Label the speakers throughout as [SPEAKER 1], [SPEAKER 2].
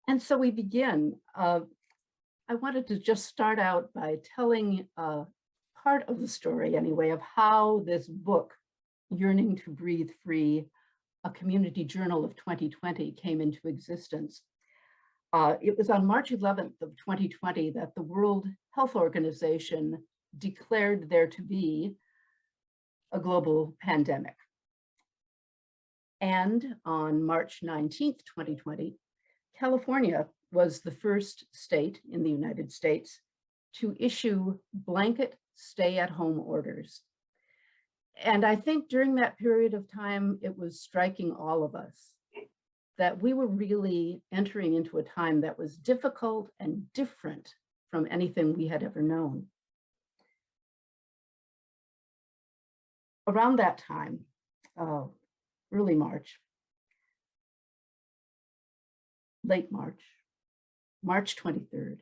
[SPEAKER 1] And so we begin. I wanted to just start out by telling part of the story anyway of how this book, Yearning to Breathe Free, a community journal of 2020, came into existence. It was on March 11th of 2020 that the World Health Organization declared there to be a global pandemic. And on March 19th, 2020, California was the first state in the United States to issue blanket stay-at-home orders. And I think during that period of time, it was striking all of us that we were really entering into a time that was difficult and different from anything we had ever known. Around that time, early March, late March, March 23rd,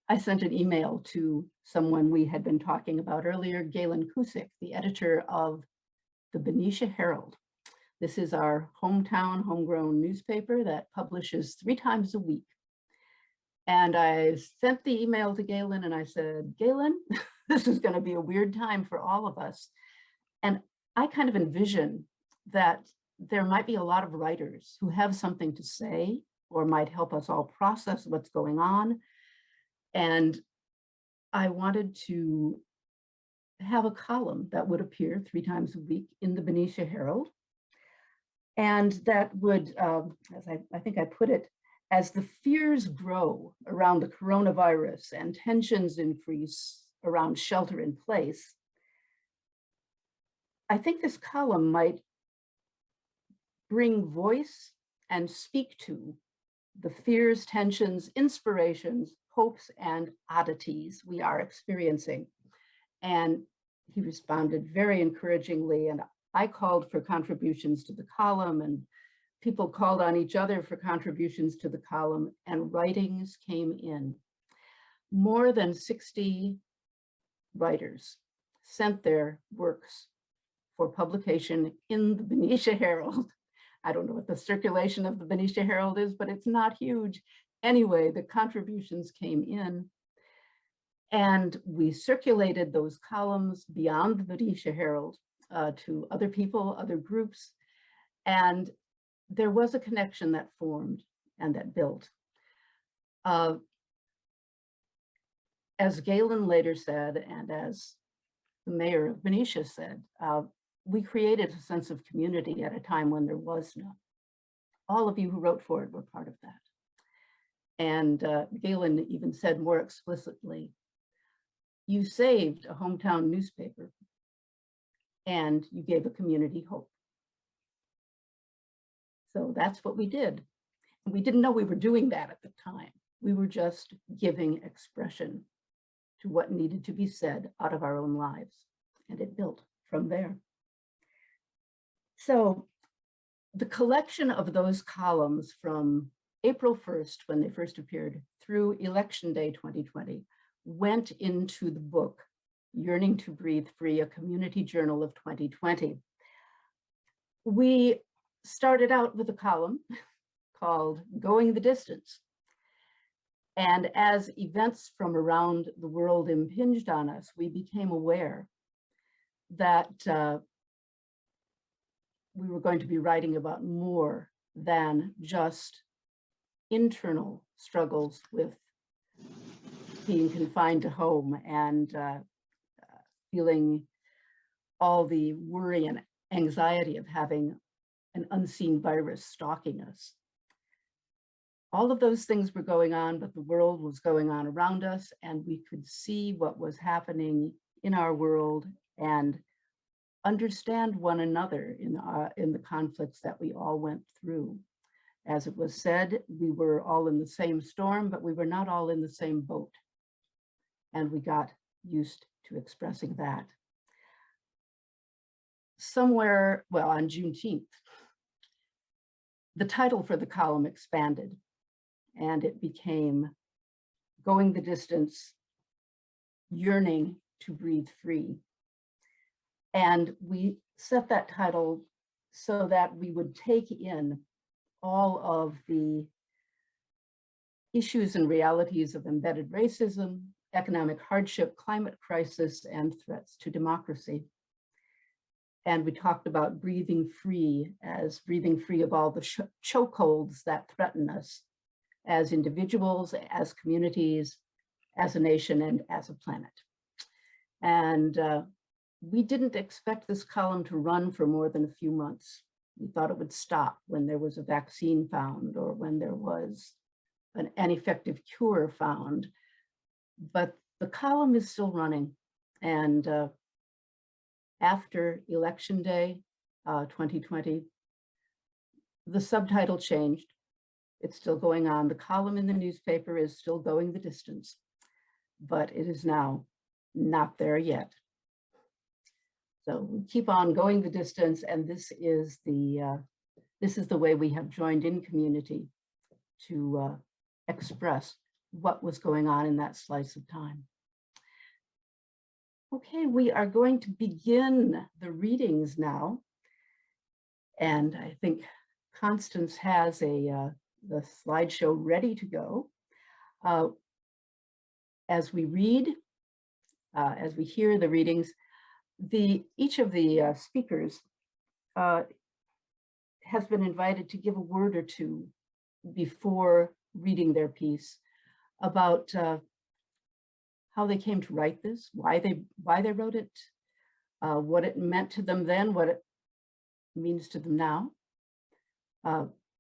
[SPEAKER 1] I sent an email to someone we had been talking about earlier, Galen Cusick, the editor of the Benicia Herald. This is our hometown, homegrown newspaper that publishes 3 times a week. And I sent the email to Galen and I said, Galen, this is going to be a weird time for all of us. And I kind of envision that there might be a lot of writers who have something to say or might help us all process what's going on. And I wanted to have a column that would appear 3 times a week in the Benicia Herald. And that would, as I think I put it, as the fears grow around the coronavirus and tensions increase around shelter in place, I think this column might bring voice and speak to the fears, tensions, inspirations, hopes, and oddities we are experiencing. And he responded very encouragingly, and I called for contributions to the column, and people called on each other for contributions to the column, and writings came in. More than 60 writers sent their works for publication in the Benicia Herald. I don't know what the circulation of the Benicia Herald is, but it's not huge. Anyway, the contributions came in, and we circulated those columns beyond the Benicia Herald to other people, other groups, and there was a connection that formed and that built. As Galen later said, and as the mayor of Benicia said, we created a sense of community at a time when there was none. All of you who wrote for it were part of that. And Galen even said more explicitly, you saved a hometown newspaper and you gave a community hope. So that's what we did. And we didn't know we were doing that at the time. We were just giving expression to what needed to be said out of our own lives. And it built from there. So the collection of those columns from April 1st, when they first appeared, through Election Day 2020, went into the book, Yearning to Breathe Free, a community journal of 2020. We started out with a column called Going the Distance. And as events from around the world impinged on us, we became aware that we were going to be writing about more than just internal struggles with being confined to home and feeling all the worry and anxiety of having an unseen virus stalking us. All of those things were going on, but the world was going on around us, and we could see what was happening in our world and understand one another in the conflicts that we all went through. As it was said, we were all in the same storm, but we were not all in the same boat. And we got used to expressing that. Somewhere, well, on Juneteenth, the title for the column expanded, and it became Going the Distance, Yearning to Breathe Free. And we set that title so that we would take in all of the issues and realities of embedded racism, economic hardship, climate crisis, and threats to democracy. And we talked about breathing free as breathing free of all the chokeholds that threaten us as individuals, as communities, as a nation, and as a planet. And we didn't expect this column to run for more than a few months. We thought it would stop when there was a vaccine found or when there was an effective cure found. But the column is still running. And after Election Day 2020, the subtitle changed. It's still going on. The column in the newspaper is still going the distance, but it is now not there yet. So we keep on going the distance, and this is the way we have joined in community to express what was going on in that slice of time. Okay, we are going to begin the readings now. And I think Constance has the slideshow ready to go. As we read, as we hear the readings, each of the speakers has been invited to give a word or two before reading their piece about how they came to write this, why they wrote it, what it meant to them then, what it means to them now.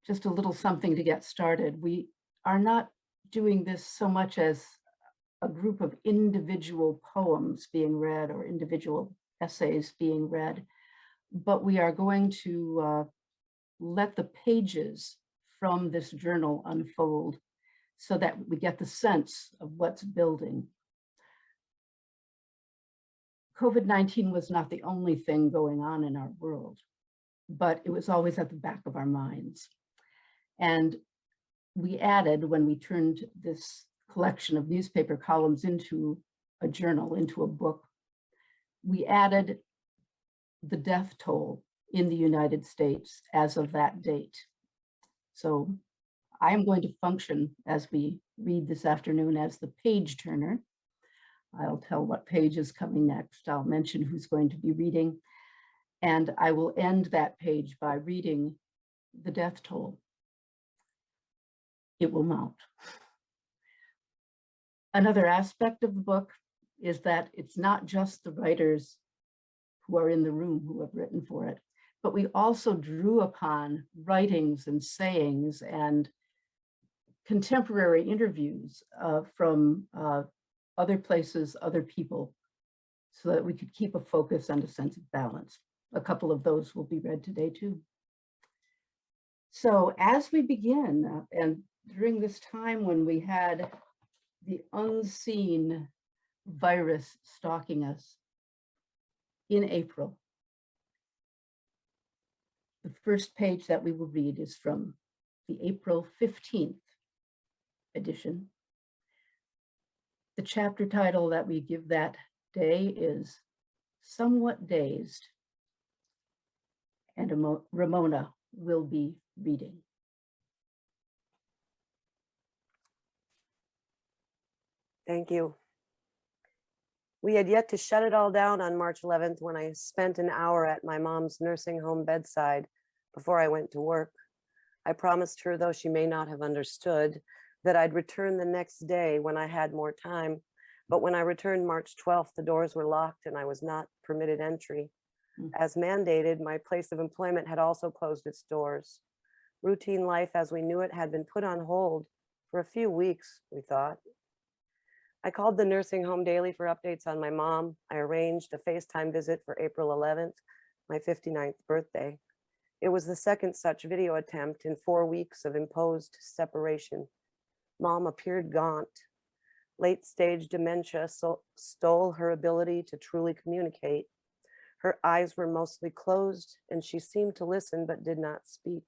[SPEAKER 1] Just a little something to get started. We are not doing this so much as a group of individual poems being read or individual essays being read, but we are going to let the pages from this journal unfold so that we get the sense of what's building. COVID-19 was not the only thing going on in our world, but it was always at the back of our minds. And we added, when we turned this collection of newspaper columns into a journal, into a book, we added the death toll in the United States as of that date. So I am going to function as we read this afternoon as the page turner. I'll tell what page is coming next. I'll mention who's going to be reading, and I will end that page by reading the death toll. It will mount. Another aspect of the book is that it's not just the writers who are in the room who have written for it, but we also drew upon writings and sayings and contemporary interviews from other places, other people, so that we could keep a focus and a sense of balance. A couple of those will be read today too. So as we begin, and during this time when we had the unseen virus stalking us in April, the first page that we will read is from the April 15th edition. The chapter title that we give that day is Somewhat Dazed, and Ramona will be reading.
[SPEAKER 2] Thank you. We had yet to shut it all down on March 11th when I spent an hour at my mom's nursing home bedside before I went to work. I promised her, though she may not have understood, that I'd return the next day when I had more time. But when I returned March 12th, the doors were locked and I was not permitted entry. As mandated, my place of employment had also closed its doors. Routine life as we knew it had been put on hold for a few weeks, we thought. I called the nursing home daily for updates on my mom. I arranged a FaceTime visit for April 11th, my 59th birthday. It was the second such video attempt in 4 weeks of imposed separation. Mom appeared gaunt. Late-stage dementia stole her ability to truly communicate. Her eyes were mostly closed, and she seemed to listen but did not speak.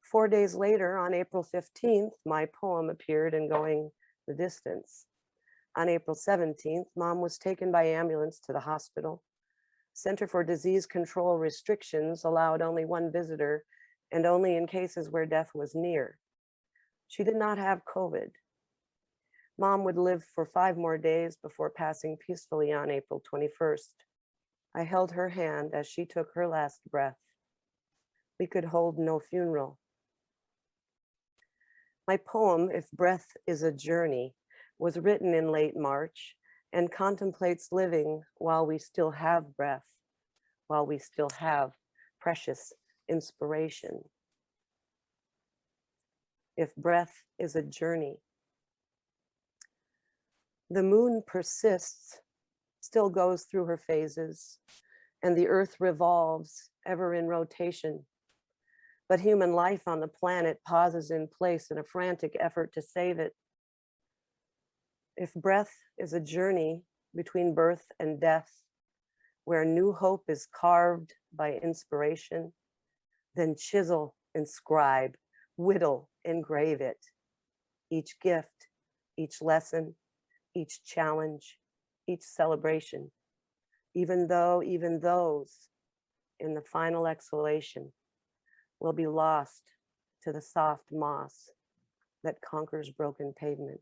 [SPEAKER 2] 4 days later, on April 15th, my poem appeared in Going the Distance. On April 17th, Mom was taken by ambulance to the hospital. Center for Disease Control restrictions allowed only one visitor and only in cases where death was near. She did not have COVID. Mom would live for 5 more days before passing peacefully on April 21st. I held her hand as she took her last breath. We could hold no funeral. My poem, If Breath is a Journey, was written in late March and contemplates living while we still have breath, while we still have precious inspiration. If breath is a journey. The moon persists, still goes through her phases, and the earth revolves, ever in rotation. But human life on the planet pauses in place in a frantic effort to save it. If breath is a journey between birth and death, where new hope is carved by inspiration, then chisel, inscribe, whittle, engrave it. Each gift, each lesson, each challenge, each celebration, even though even those in the final exhalation will be lost to the soft moss that conquers broken pavement.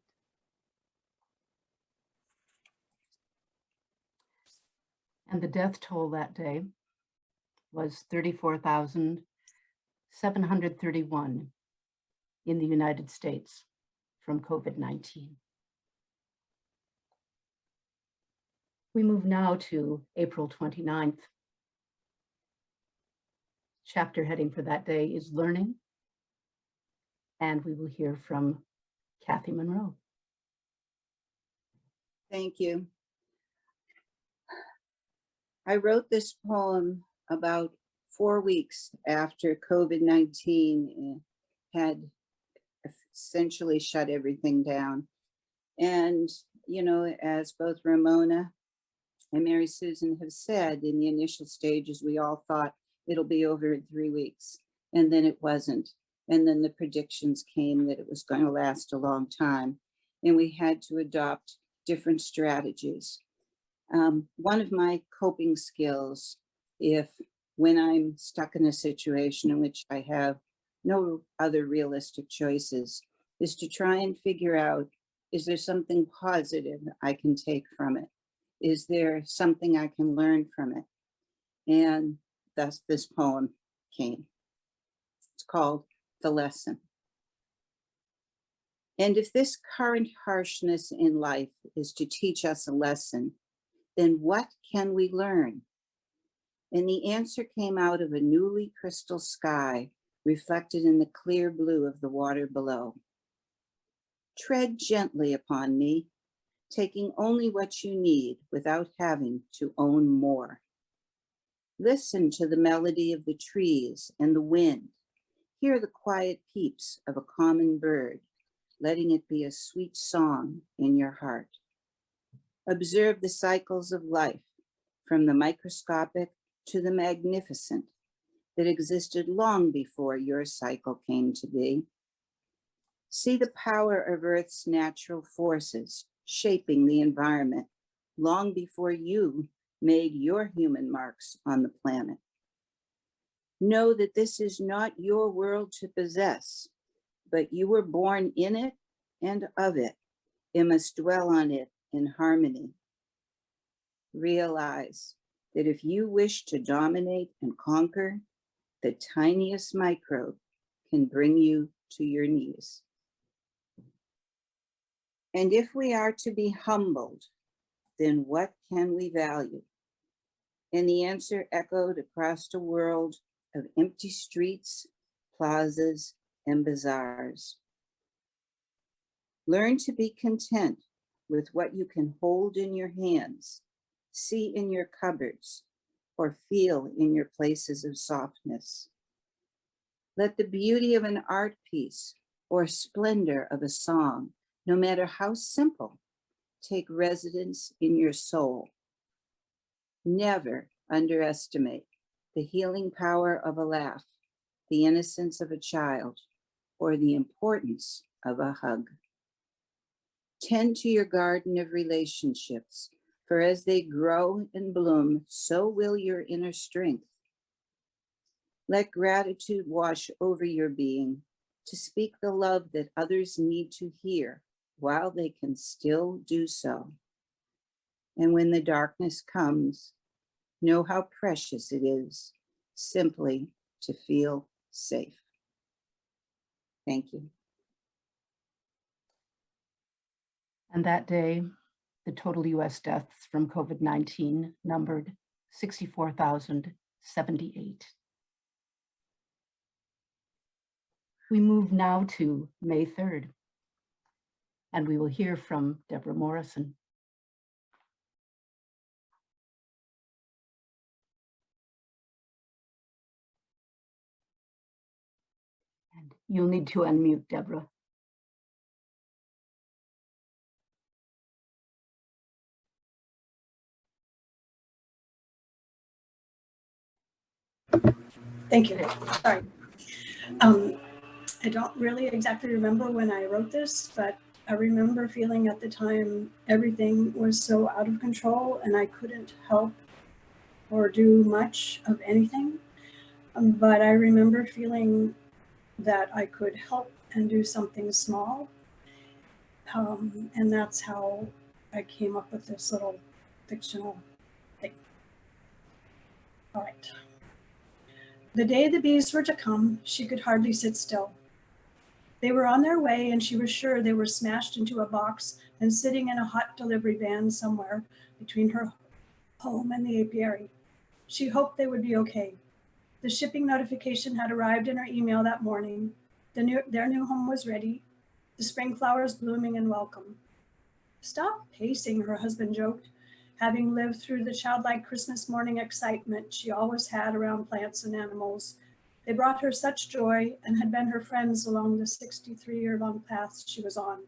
[SPEAKER 1] And the death toll that day was 34,731 in the United States from COVID-19. We move now to April 29th. Chapter heading for that day is Learning, and we will hear from Kathy Monroe.
[SPEAKER 3] Thank you. I wrote this poem about 4 weeks after COVID-19 had essentially shut everything down. And, you know, as both Ramona and Mary Susan have said, in the initial stages, we all thought it'll be over in 3 weeks, and then it wasn't. And then the predictions came that it was going to last a long time, and we had to adopt different strategies. One of my coping skills, when I'm stuck in a situation in which I have no other realistic choices, is to try and figure out, is there something positive I can take from it? Is there something I can learn from it? And thus this poem came. It's called The Lesson. And if this current harshness in life is to teach us a lesson, then what can we learn? And the answer came out of a newly crystal sky reflected in the clear blue of the water below. Tread gently upon me, taking only what you need without having to own more. Listen to the melody of the trees and the wind. Hear the quiet peeps of a common bird, letting it be a sweet song in your heart. Observe the cycles of life, from the microscopic to the magnificent, that existed long before your cycle came to be. See the power of Earth's natural forces shaping the environment long before you made your human marks on the planet. Know that this is not your world to possess, but you were born in it and of it, and must dwell on it in harmony. Realize that if you wish to dominate and conquer, the tiniest microbe can bring you to your knees. And if we are to be humbled, then what can we value? And the answer echoed across a world of empty streets, plazas, and bazaars. Learn to be content with what you can hold in your hands, see in your cupboards, or feel in your places of softness. Let the beauty of an art piece or splendor of a song, no matter how simple, take residence in your soul. Never underestimate the healing power of a laugh, the innocence of a child, or the importance of a hug. Tend to your garden of relationships, for as they grow and bloom, so will your inner strength. Let gratitude wash over your being, to speak the love that others need to hear while they can still do so. And when the darkness comes, know how precious it is simply to feel safe. Thank you.
[SPEAKER 1] And that day, the total US deaths from COVID-19 numbered 64,078. We move now to May 3rd, and we will hear from Deborah Morrison. And you'll need to unmute, Deborah.
[SPEAKER 4] Thank you. Sorry. I don't really exactly remember when I wrote this, but I remember feeling at the time everything was so out of control and I couldn't help or do much of anything. But I remember feeling that I could help and do something small. And that's how I came up with this little fictional thing. All right. The day the bees were to come, she could hardly sit still. They were on their way, and she was sure they were smashed into a box and sitting in a hot delivery van somewhere between her home and the apiary. She hoped they would be okay. The shipping notification had arrived in her email that morning. Their new home was ready, the spring flowers blooming and welcome. Stop pacing, her husband joked, having lived through the childlike Christmas morning excitement she always had around plants and animals. They brought her such joy and had been her friends along the 63-year-long path she was on.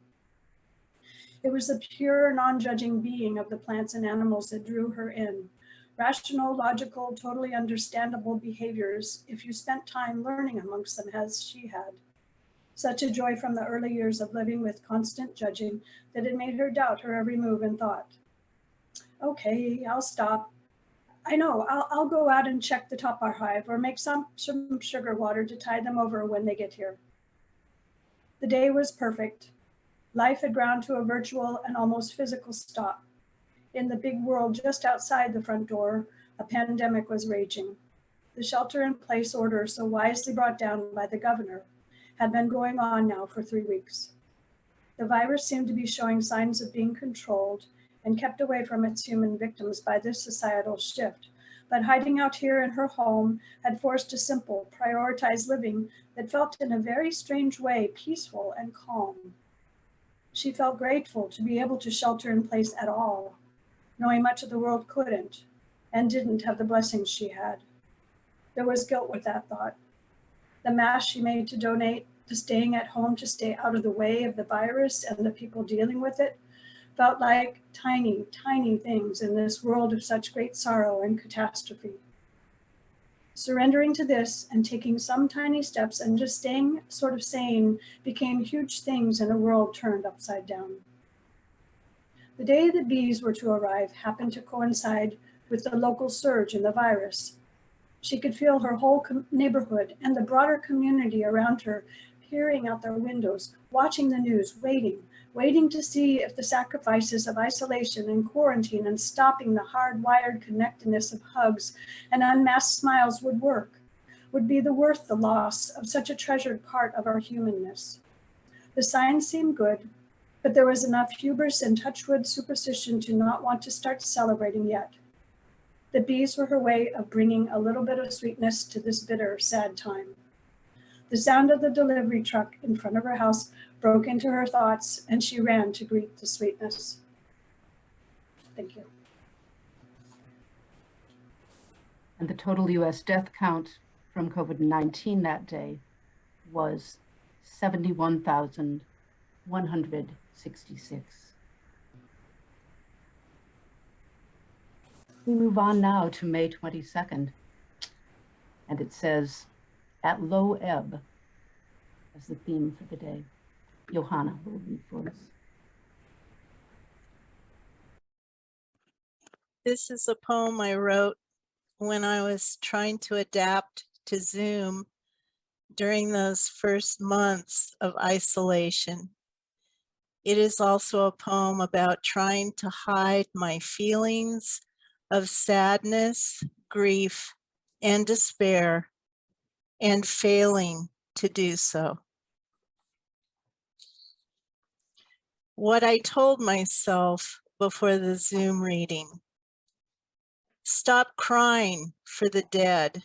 [SPEAKER 4] It was the pure, non-judging being of the plants and animals that drew her in. Rational, logical, totally understandable behaviors if you spent time learning amongst them as she had. Such a joy from the early years of living with constant judging that it made her doubt her every move and thought. Okay, I'll stop. I know, I'll go out and check the top of our hive or make some sugar water to tide them over when they get here. The day was perfect. Life had ground to a virtual and almost physical stop. In the big world just outside the front door, a pandemic was raging. The shelter-in-place order, so wisely brought down by the governor, had been going on now for 3 weeks. The virus seemed to be showing signs of being controlled and kept away from its human victims by this societal shift. But hiding out here in her home had forced a simple, prioritized living that felt in a very strange way peaceful and calm. She felt grateful to be able to shelter in place at all, knowing much of the world couldn't and didn't have the blessings she had. There was guilt with that thought. The mass she made to donate to staying at home to stay out of the way of the virus and the people dealing with it felt like tiny, tiny things in this world of such great sorrow and catastrophe. Surrendering to this and taking some tiny steps and just staying sort of sane became huge things in a world turned upside down. The day the bees were to arrive happened to coincide with the local surge in the virus. She could feel her whole neighborhood and the broader community around her peering out their windows, watching the news, waiting to see if the sacrifices of isolation and quarantine and stopping the hardwired connectedness of hugs and unmasked smiles would be worth the loss of such a treasured part of our humanness. The signs seemed good, but there was enough hubris and touchwood superstition to not want to start celebrating yet. The bees were her way of bringing a little bit of sweetness to this bitter, sad time. The sound of the delivery truck in front of her house broke into her thoughts, and she ran to greet the sweetness. Thank you.
[SPEAKER 1] And the total US death count from COVID-19 that day was 71,166. We move on now to May 22nd, and it says, "At low ebb," as the theme for the day. Johanna will read for us.
[SPEAKER 5] This is a poem I wrote when I was trying to adapt to Zoom during those first months of isolation. It is also a poem about trying to hide my feelings of sadness, grief, and despair, and failing to do so. What I told myself before the Zoom reading: stop crying for the dead.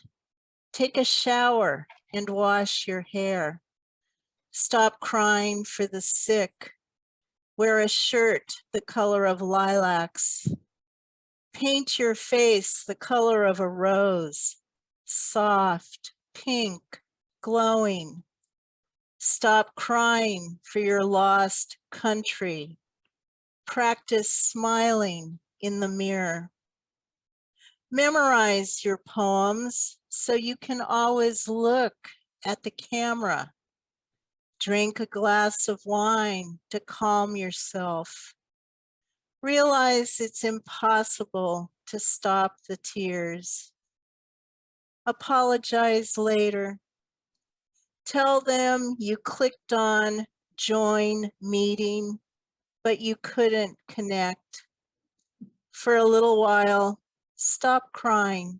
[SPEAKER 5] Take a shower and wash your hair. Stop crying for the sick. Wear a shirt the color of lilacs. Paint your face the color of a rose, soft, pink, glowing. Stop crying for your lost country. Practice smiling in the mirror. Memorize your poems so you can always look at the camera. Drink a glass of wine to calm yourself. Realize it's impossible to stop the tears. Apologize later. Tell them you clicked on join meeting, but you couldn't connect. For a little while, stop crying.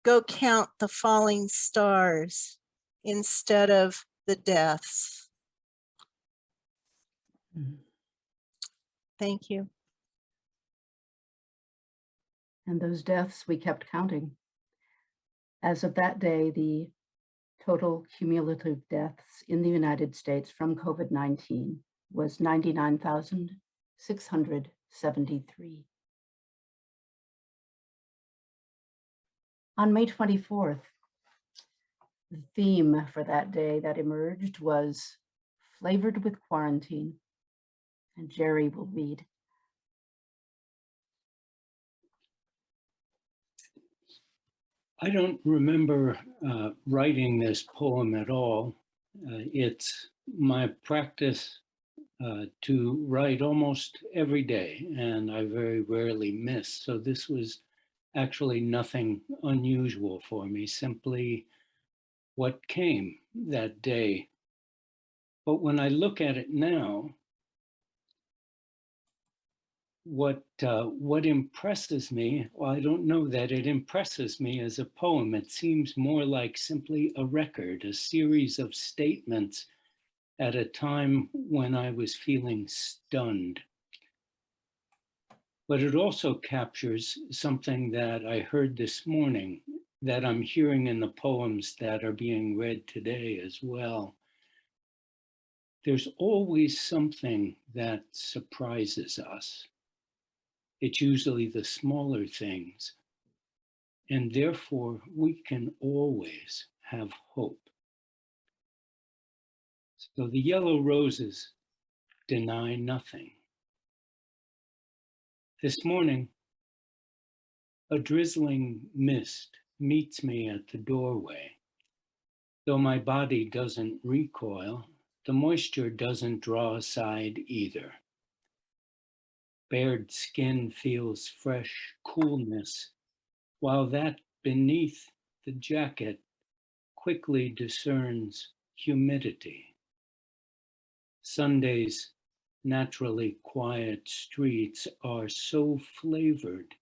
[SPEAKER 5] Go count the falling stars instead of the deaths.
[SPEAKER 1] Mhm.
[SPEAKER 5] Thank you.
[SPEAKER 1] And those deaths, we kept counting. As of that day, the total cumulative deaths in the United States from COVID-19 was 99,673. On May 24th, the theme for that day that emerged was flavored with quarantine, and Jerry will read.
[SPEAKER 6] I don't remember writing this poem at all. It's my practice to write almost every day, and I very rarely miss. So this was actually nothing unusual for me, simply what came that day. But when I look at it now, what impresses me, well, I don't know that it impresses me as a poem. It seems more like simply a record, a series of statements at a time when I was feeling stunned. But it also captures something that I heard this morning, that I'm hearing in the poems that are being read today as well. There's always something that surprises us. It's usually the smaller things, and therefore we can always have hope. So the yellow roses deny nothing. This morning, a drizzling mist meets me at the doorway. Though my body doesn't recoil, the moisture doesn't draw aside either. Bared skin feels fresh coolness, while that beneath the jacket quickly discerns humidity. Sunday's naturally quiet streets are so flavored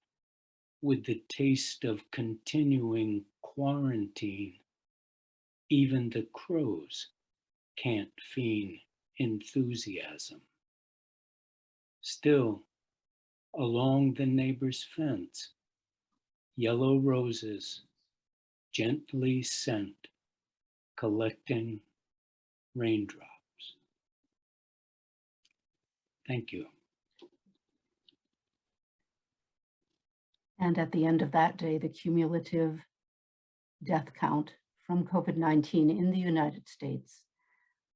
[SPEAKER 6] with the taste of continuing quarantine, even the crows can't feign enthusiasm. Still, along the neighbor's fence, yellow roses gently scent, collecting raindrops. Thank you.
[SPEAKER 1] And at the end of that day, the cumulative death count from COVID-19 in the United States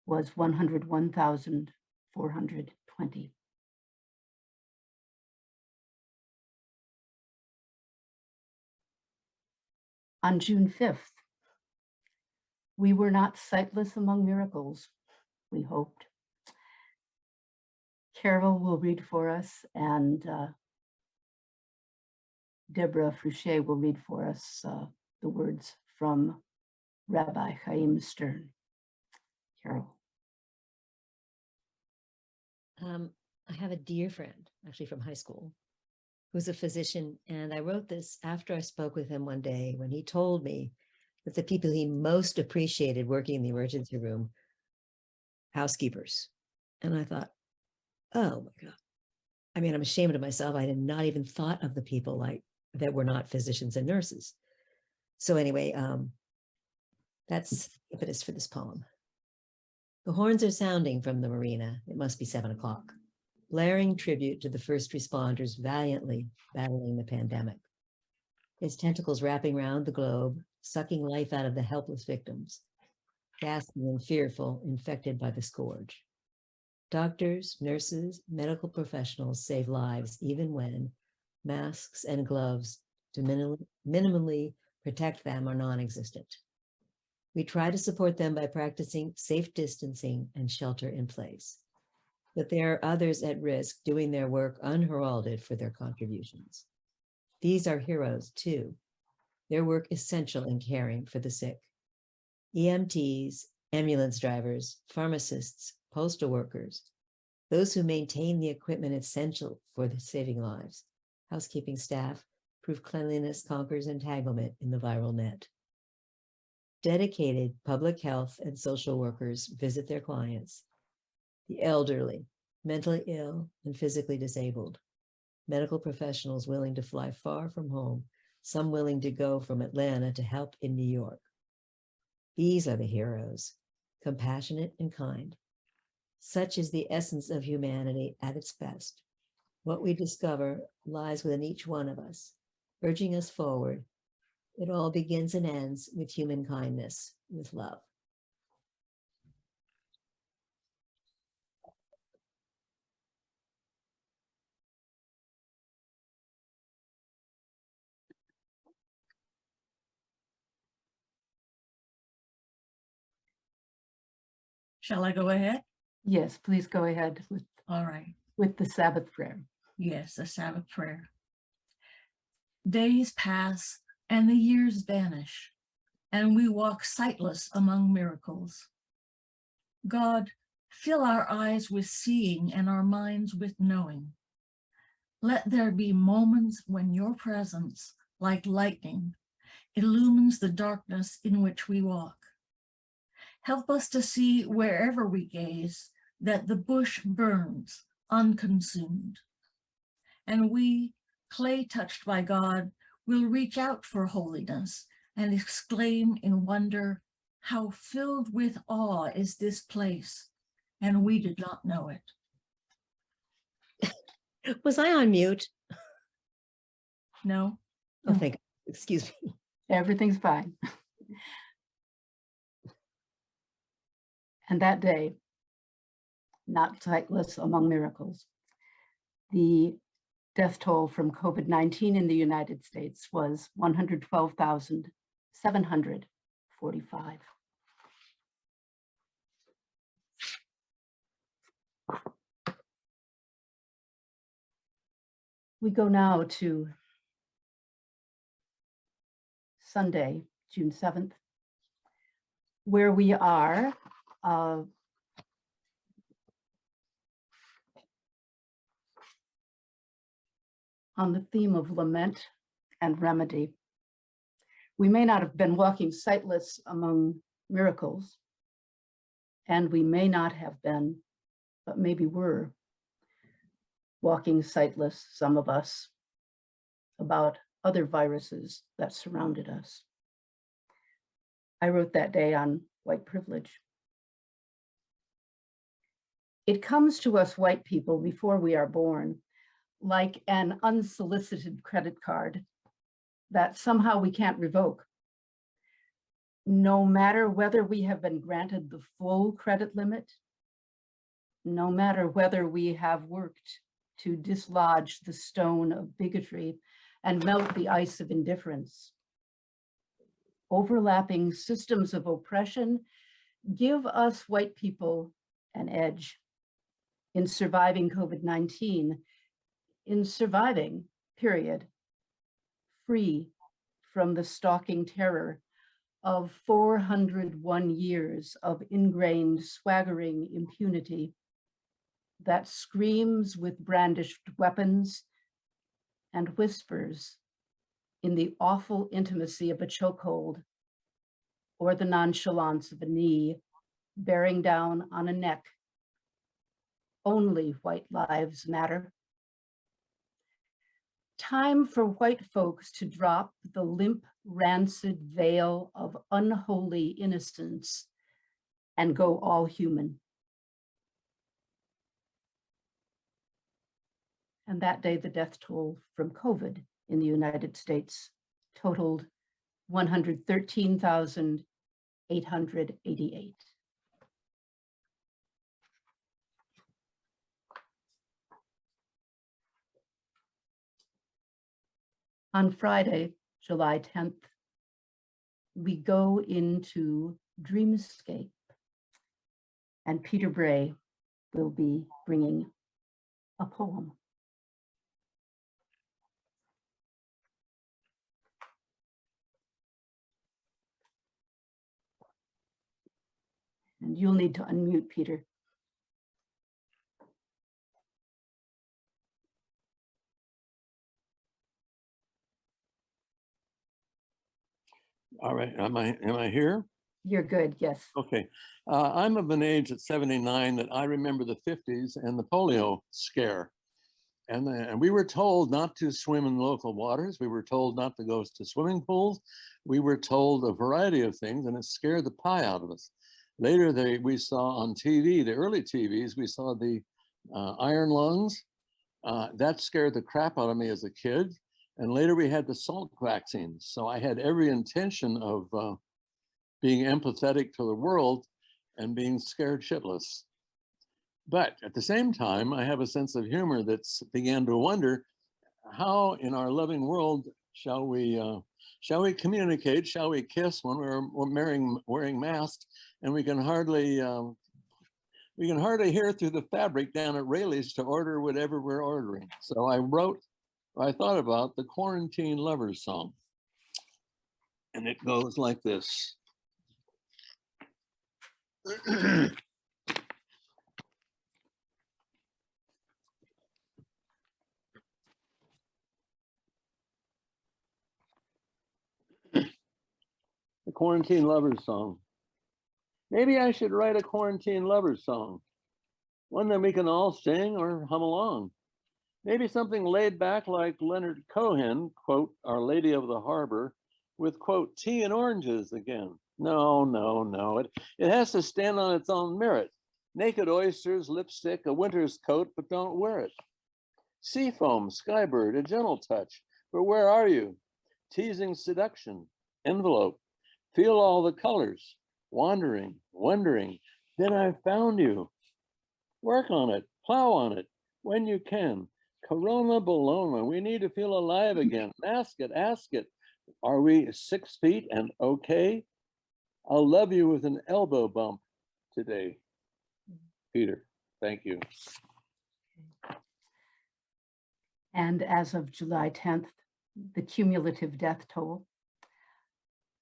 [SPEAKER 1] was 101,420. On June 5th, we were not sightless among miracles, we hoped. Carol will read for us, and Deborah Fouché will read for us the words from Rabbi Chaim Stern. Carol.
[SPEAKER 7] I have a dear friend, actually from high school, who's a physician. And I wrote this after I spoke with him one day when he told me that the people he most appreciated working in the emergency room, housekeepers. And I thought, oh my God. I mean, I'm ashamed of myself. I had not even thought of the people like that were not physicians and nurses. So anyway, that's the impetus for this poem. The horns are sounding from the marina. It must be 7 o'clock. Blaring tribute to the first responders valiantly battling the pandemic. Its tentacles wrapping around the globe, sucking life out of the helpless victims, gasping and fearful, infected by the scourge. Doctors, nurses, medical professionals save lives even when masks and gloves to minimally protect them are non-existent. We try to support them by practicing safe distancing and shelter in place. But there are others at risk doing their work unheralded for their contributions. These are heroes too. Their work essential in caring for the sick. EMTs, ambulance drivers, pharmacists, postal workers, those who maintain the equipment essential for the saving lives. Housekeeping staff prove cleanliness conquers entanglement in the viral net. Dedicated public health and social workers visit their clients, the elderly, mentally ill, and physically disabled. Medical professionals willing to fly far from home, some willing to go from Atlanta to help in New York. These are the heroes, compassionate and kind. Such is the essence of humanity at its best. What we discover lies within each one of us, urging us forward. It all begins and ends with human kindness, with love.
[SPEAKER 8] Shall I go ahead?
[SPEAKER 1] Yes, please go ahead
[SPEAKER 8] All right.
[SPEAKER 1] with the Sabbath prayer.
[SPEAKER 8] Yes, the Sabbath prayer. Days pass and the years vanish, and we walk sightless among miracles. God, fill our eyes with seeing and our minds with knowing. Let there be moments when your presence, like lightning, illumines the darkness in which we walk. Help us to see wherever we gaze that the bush burns unconsumed. And we, clay touched by God, will reach out for holiness and exclaim in wonder, how filled with awe is this place, and we did not know it.
[SPEAKER 7] Was I on mute?
[SPEAKER 8] No?
[SPEAKER 7] Oh, thank God. Excuse me.
[SPEAKER 1] Everything's fine. And that day, not sightless among miracles, the death toll from COVID-19 in the United States was 112,745. We go now to Sunday, June 7th, where we are on the theme of lament and remedy. We may not have been walking sightless among miracles, and we may not have been, but maybe were, walking sightless, some of us, about other viruses that surrounded us. I wrote that day on white privilege. It comes to us white people before we are born, like an unsolicited credit card that somehow we can't revoke. No matter whether we have been granted the full credit limit, no matter whether we have worked to dislodge the stone of bigotry and melt the ice of indifference. Overlapping systems of oppression give us white people an edge in surviving COVID-19, in surviving, period, free from the stalking terror of 401 years of ingrained swaggering impunity that screams with brandished weapons and whispers in the awful intimacy of a chokehold or the nonchalance of a knee bearing down on a neck. Only white lives matter. Time for white folks to drop the limp, rancid veil of unholy innocence and go all human. And that day, the death toll from COVID in the United States totaled 113,888. On Friday, July 10th, we go into Dreamscape, and Peter Bray will be bringing a poem. And you'll need to unmute, Peter.
[SPEAKER 9] All right, am I here?
[SPEAKER 1] You're good, yes.
[SPEAKER 9] Okay, I'm of an age at 79 that I remember the 50s and the polio scare. And we were told not to swim in local waters. We were told not to go to swimming pools. We were told a variety of things, and it scared the pie out of us. Later, we saw on TV, the early TVs, we saw the iron lungs. That scared the crap out of me as a kid. And later we had the Salk vaccines. So I had every intention of being empathetic to the world and being scared shitless. But at the same time, I have a sense of humor that's began to wonder how in our loving world shall we communicate, shall we kiss when we're wearing masks, and we can hardly hear through the fabric down at Rayleigh's to order whatever we're ordering. So I thought about the Quarantine Lovers song, and it goes like this. The Quarantine Lovers song. Maybe I should write a Quarantine Lovers song, one that we can all sing or hum along. Maybe something laid back like Leonard Cohen, quote, Our Lady of the Harbor, with, quote, tea and oranges again. No. It has to stand on its own merit. Naked oysters, lipstick, a winter's coat, but don't wear it. Seafoam, skybird, a gentle touch, but where are you? Teasing seduction, envelope, feel all the colors, wandering, wondering, then I found you. Work on it, plow on it, when you can. Corona Bologna, we need to feel alive again. Ask it. Are we 6 feet and okay? I'll love you with an elbow bump today. Peter, thank you.
[SPEAKER 1] And as of July 10th, the cumulative death toll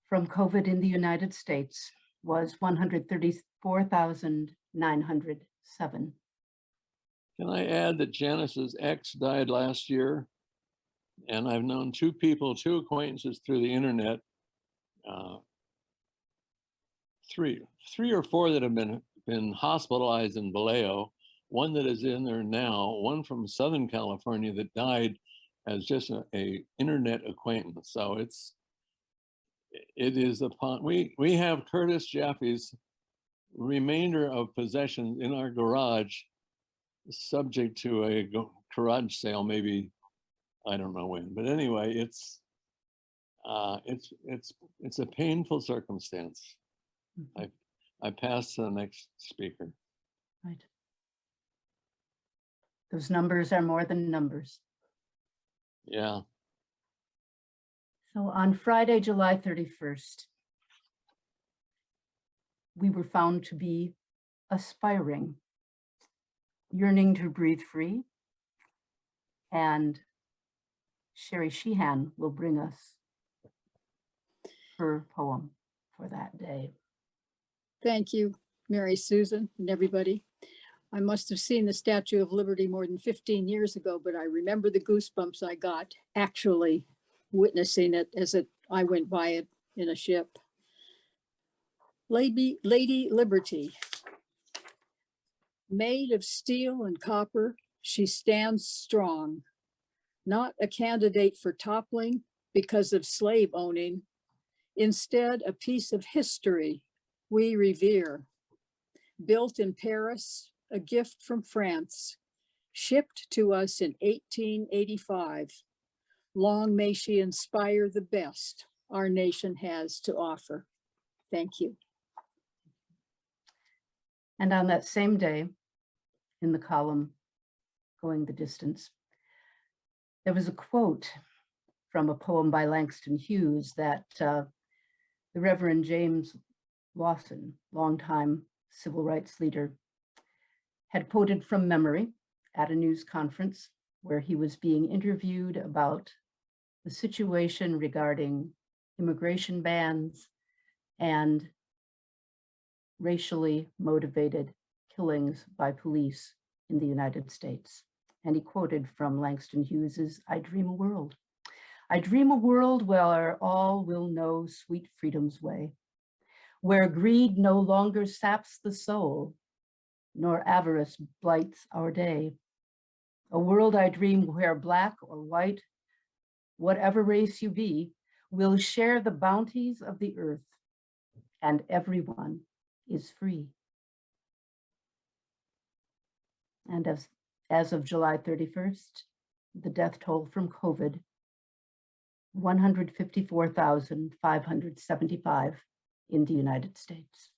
[SPEAKER 1] from COVID in the United States was 134,907.
[SPEAKER 9] Can I add that Janice's ex died last year? And I've known two acquaintances through the internet, three or four that have been hospitalized in Vallejo, one that is in there now, one from Southern California that died as just a internet acquaintance. So it is upon, we have Curtis Jaffe's remainder of possessions in our garage, subject to a garage sale, maybe, I don't know when, but anyway, it's a painful circumstance. I pass to the next speaker.
[SPEAKER 1] Right. Those numbers are more than numbers.
[SPEAKER 9] Yeah.
[SPEAKER 1] So on Friday, July 31st, we were found to be aspiring, yearning to breathe free, and Sherry Sheehan will bring us her poem for that day.
[SPEAKER 10] Thank you, Mary Susan and everybody. I must have seen the Statue of Liberty more than 15 years ago, but I remember the goosebumps I got actually witnessing it as I went by it in a ship. Lady Liberty. Made of steel and copper, she stands strong, not a candidate for toppling because of slave owning, instead a piece of history we revere. Built in Paris, a gift from France, shipped to us in 1885. Long may she inspire the best our nation has to offer. Thank you.
[SPEAKER 1] And on that same day, in the column, Going the Distance, there was a quote from a poem by Langston Hughes that the Reverend James Lawson, longtime civil rights leader, had quoted from memory at a news conference where he was being interviewed about the situation regarding immigration bans and racially motivated killings by police in the United States. And he quoted from Langston Hughes's "I dream a world. I dream a world where all will know sweet freedom's way, where greed no longer saps the soul, nor avarice blights our day. A world I dream where Black or white, whatever race you be, will share the bounties of the earth, and everyone is free." And as of July 31st, the death toll from COVID, 154,575 in the United States.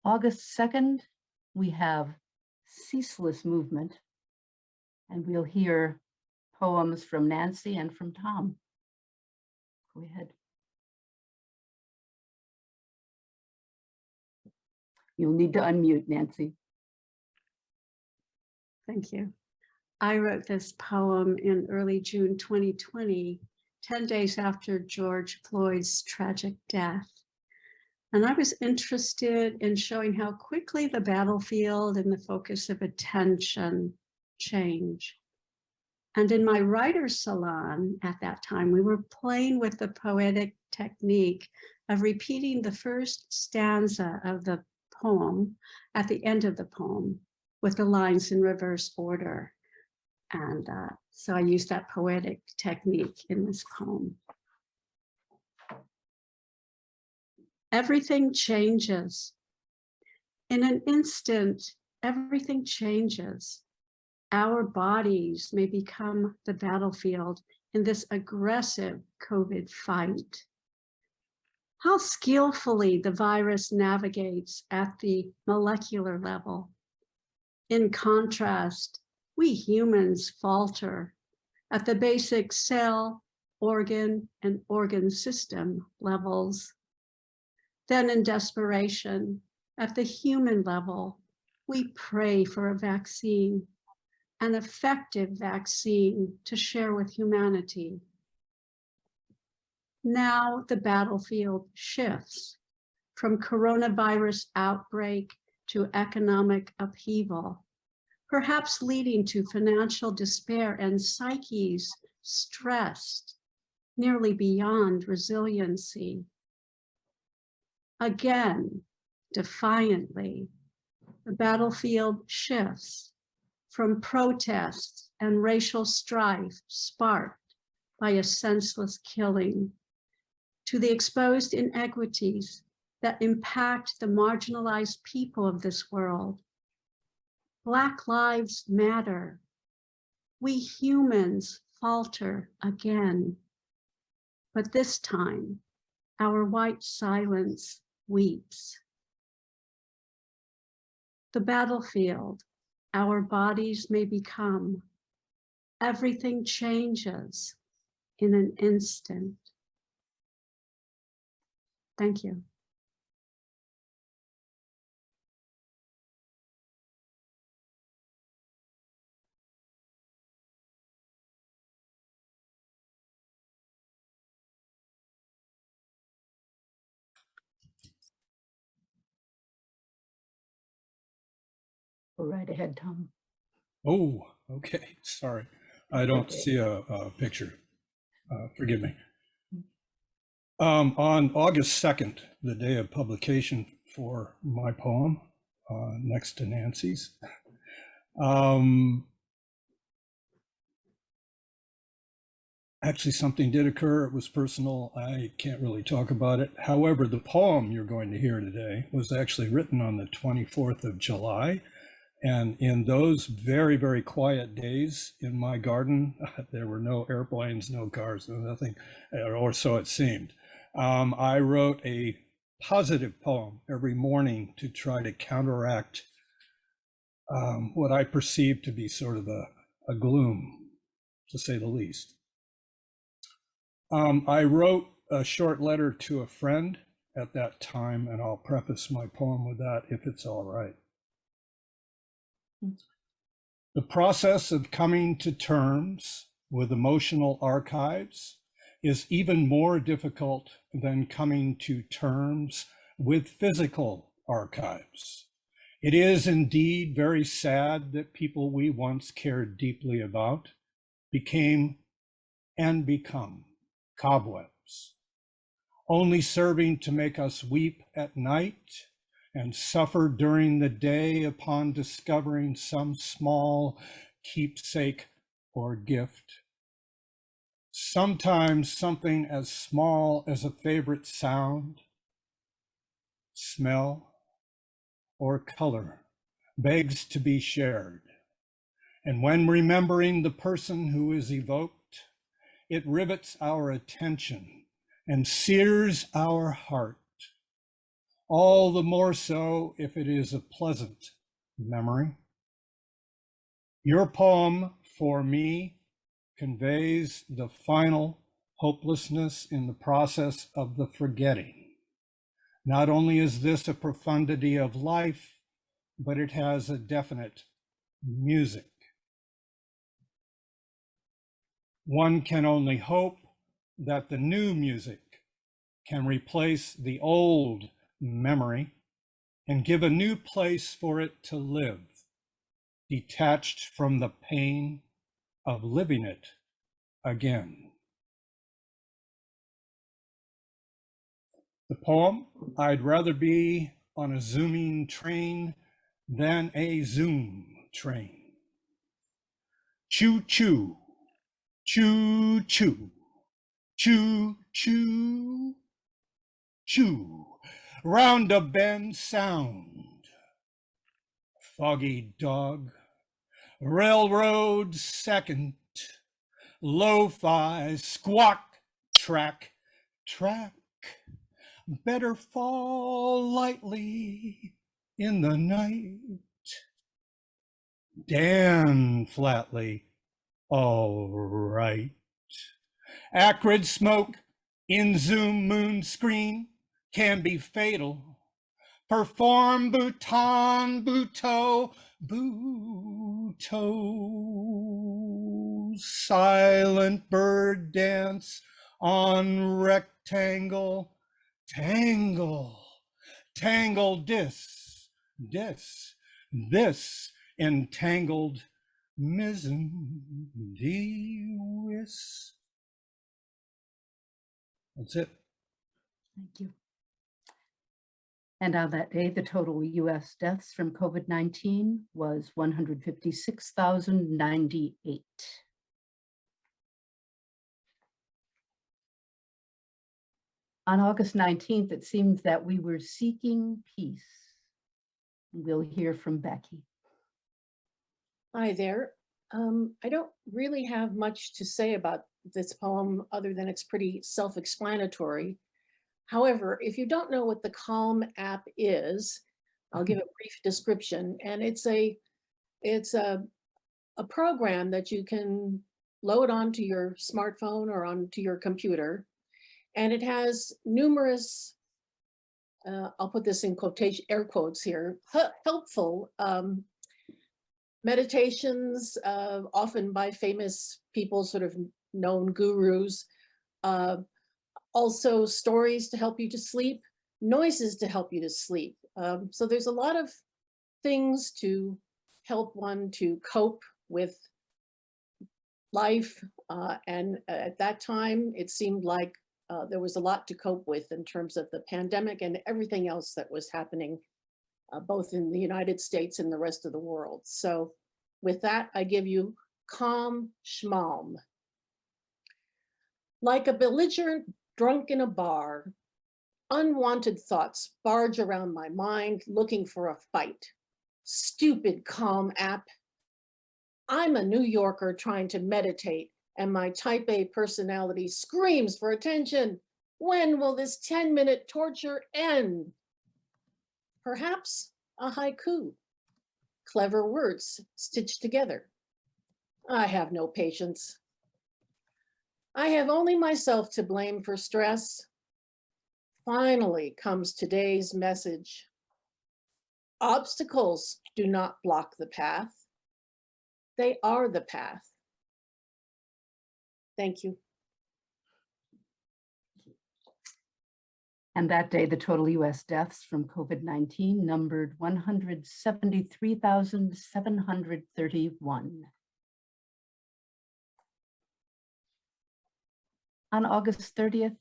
[SPEAKER 1] August 2nd, we have Ceaseless Movement, and we'll hear poems from Nancy and from Tom. Go ahead. You'll need to unmute, Nancy.
[SPEAKER 11] Thank you. I wrote this poem in early June 2020, 10 days after George Floyd's tragic death. And I was interested in showing how quickly the battlefield and the focus of attention change. And in my writer's salon at that time, we were playing with the poetic technique of repeating the first stanza of the poem at the end of the poem with the lines in reverse order. And so I used that poetic technique in this poem. Everything changes. In an instant, everything changes. Our bodies may become the battlefield in this aggressive COVID fight. How skillfully the virus navigates at the molecular level. In contrast, we humans falter at the basic cell, organ, and organ system levels. Then in desperation, at the human level, we pray for a vaccine, an effective vaccine to share with humanity. Now the battlefield shifts from coronavirus outbreak to economic upheaval, perhaps leading to financial despair and psyches stressed, nearly beyond resiliency. Again, defiantly, the battlefield shifts from protests and racial strife sparked by a senseless killing to the exposed inequities that impact the marginalized people of this world. Black lives matter. We humans falter again, but this time our white silence weeps. The battlefield our bodies may become. Everything changes in an instant. Thank you.
[SPEAKER 1] Go right ahead, Tom.
[SPEAKER 12] Oh, okay. Sorry. I don't
[SPEAKER 1] Okay.
[SPEAKER 12] see a picture. Forgive me. On August 2nd, the day of publication for my poem, next to Nancy's, actually something did occur. It was personal. I can't really talk about it. However, the poem you're going to hear today was actually written on the 24th of July. And in those very, very quiet days in my garden, there were no airplanes, no cars, no nothing, or so it seemed. I wrote a positive poem every morning to try to counteract what I perceived to be sort of a gloom, to say the least. I wrote a short letter to a friend at that time, and I'll preface my poem with that if it's all right. The process of coming to terms with emotional archives is even more difficult than coming to terms with physical archives. It is indeed very sad that people we once cared deeply about became and become cobwebs, only serving to make us weep at night and suffer during the day upon discovering some small keepsake or gift. Sometimes something as small as a favorite sound, smell, or color begs to be shared. And when remembering the person who is evoked, it rivets our attention and sears our heart. All the more so if it is a pleasant memory. Your poem, for me, conveys the final hopelessness in the process of the forgetting. Not only is this a profundity of life, but it has a definite music. One can only hope that the new music can replace the old memory and give a new place for it to live, detached from the pain of living it again. The poem, I'd rather be on a zooming train than a Zoom train. Choo choo, choo choo, choo choo, choo, round a bend sound. Foggy dog, railroad second, lo-fi squawk, track, track. Better fall lightly in the night. Dan flatly, all right. Acrid smoke in Zoom moon screen can be fatal. Perform Bhutan, Bhutto, Bhutto. Silent bird dance on rectangle. Tangle, tangle this entangled mizzen dewis. That's it.
[SPEAKER 1] Thank you. And on that day, the total US deaths from COVID-19 was 156,098. On August 19th, it seems that we were seeking peace. We'll hear from Becky.
[SPEAKER 13] Hi there. I don't really have much to say about this poem other than it's pretty self-explanatory. However, if you don't know what the Calm app is, I'll give a brief description. And it's a program that you can load onto your smartphone or onto your computer. And it has numerous, I'll put this in quotation, air quotes here, helpful meditations, often by famous people, sort of known gurus. Also stories to help you to sleep, noises to help you to sleep. So there's a lot of things to help one to cope with life. And at that time, it seemed like there was a lot to cope with in terms of the pandemic and everything else that was happening, both in the United States and the rest of the world. So with that, I give you Calm Schmalm. Like a belligerent drunk in a bar, unwanted thoughts barge around my mind looking for a fight. Stupid Calm app. I'm a New Yorker trying to meditate, and my type A personality screams for attention. When will this 10-minute torture end? Perhaps a haiku. Clever words stitched together. I have no patience. I have only myself to blame for stress. Finally comes today's message. Obstacles do not block the path. They are the path. Thank you.
[SPEAKER 1] And that day, the total US deaths from COVID-19 numbered 173,731. On August 30th,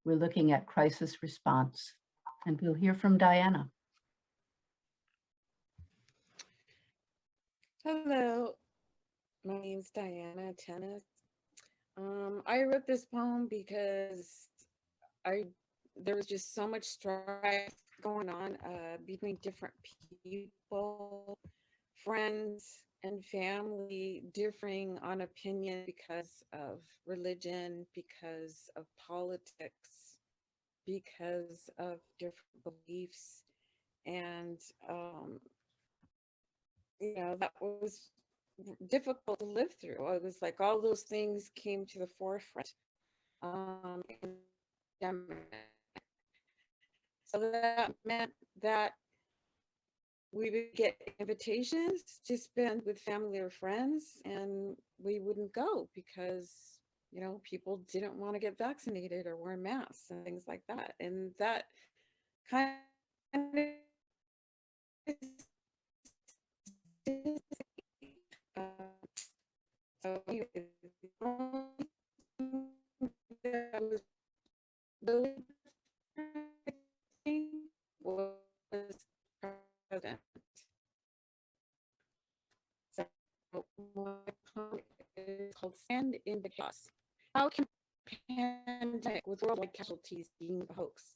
[SPEAKER 1] we're looking at crisis response, and we'll hear from Diana.
[SPEAKER 14] Hello, my name's Diana Tennis. I wrote this poem because there was just so much strife going on between different people, friends and family, differing on opinion because of religion, because of politics, because of different beliefs. And you know, that was difficult to live through. It was like all those things came to the forefront. So that meant that we would get invitations to spend with family or friends, and we wouldn't go because, you know, people didn't want to get vaccinated or wear masks and things like that. And that kind of so anyway, the only thing that was really was president. So my poem is called Stand in the Chaos. How can pandemic with worldwide casualties being a hoax?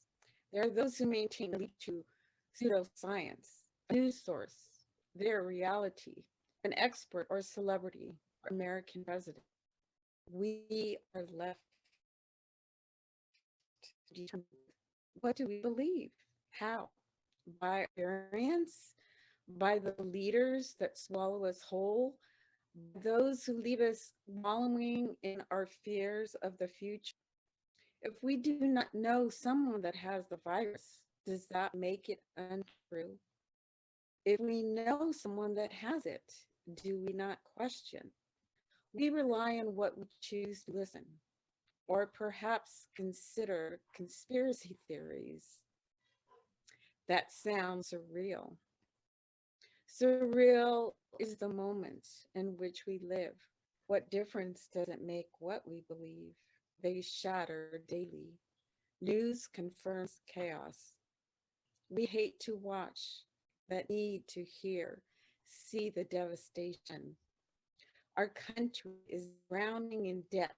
[SPEAKER 14] There are those who maintain the leap to pseudoscience, a news source, their reality, an expert or celebrity, or American president. We are left to determine, what do we believe? How? By experience, by the leaders that swallow us whole, those who leave us wallowing in our fears of the future. If we do not know someone that has the virus, does that make it untrue? If we know someone that has it, do we not question? We rely on what we choose to listen, or perhaps consider conspiracy theories. That sounds surreal. Surreal is the moment in which we live. What difference does it make what we believe? They shatter daily. News confirms chaos. We hate to watch, but need to hear, see the devastation. Our country is drowning in debt,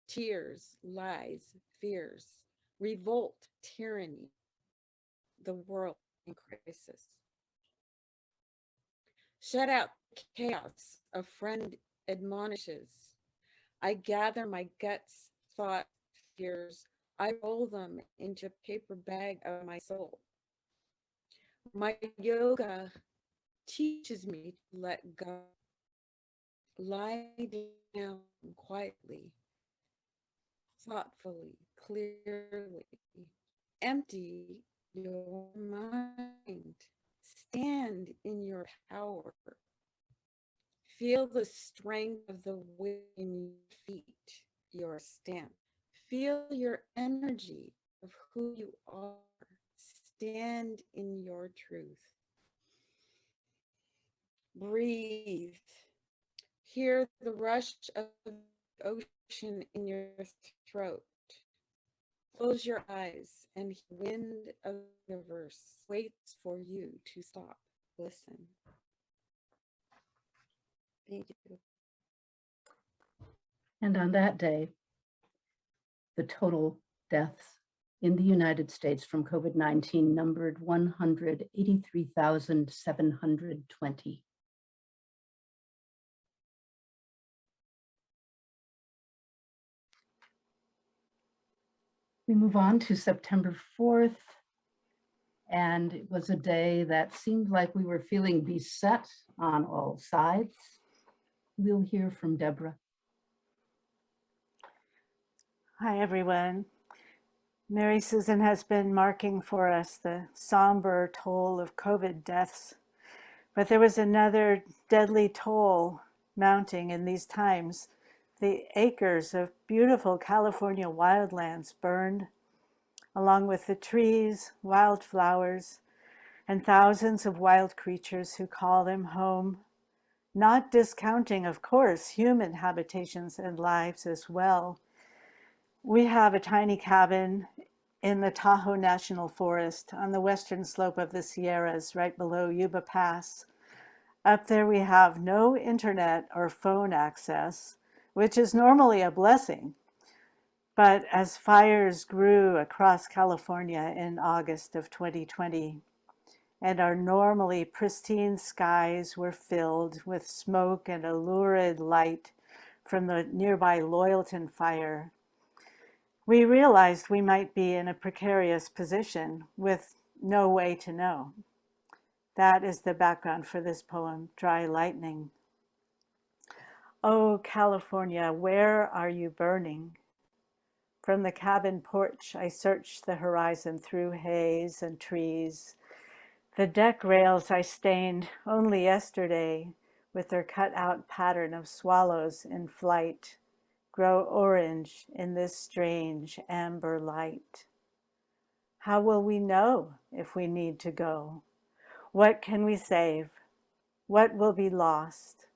[SPEAKER 14] tears, lies, fears, revolt, tyranny, the world in crisis. Shut out chaos, a friend admonishes. I gather my guts, thoughts, fears. I roll them into a paper bag of my soul. My yoga teaches me to let go. Lie down quietly, thoughtfully, clearly. Empty your mind. Stand in your power. Feel the strength of the wind in your feet, your stance. Feel your energy of who you are. Stand in your truth. Breathe. Hear the rush of the ocean in your throat. Close your eyes and the wind of the verse waits for you to stop. Listen. Thank you.
[SPEAKER 1] And on that day, the total deaths in the United States from COVID-19 numbered 183,720. We move on to September 4th, and it was a day that seemed like we were feeling beset on all sides. We'll hear from Deborah.
[SPEAKER 15] Hi, everyone. Mary Susan has been marking for us the somber toll of COVID deaths, but there was another deadly toll mounting in these times. The acres of beautiful California wildlands burned, along with the trees, wildflowers, and thousands of wild creatures who call them home, not discounting, of course, human habitations and lives as well. We have a tiny cabin in the Tahoe National Forest on the western slope of the Sierras, right below Yuba Pass. Up there we have no internet or phone access, which is normally a blessing. But as fires grew across California in August of 2020, and our normally pristine skies were filled with smoke and a lurid light from the nearby Loyalton fire, we realized we might be in a precarious position with no way to know. That is the background for this poem, Dry Lightning. Oh, California, where are you burning? From the cabin porch, I searched the horizon through haze and trees. The deck rails I stained only yesterday with their cut-out pattern of swallows in flight grow orange in this strange amber light. How will we know if we need to go? What can we save? What will be lost?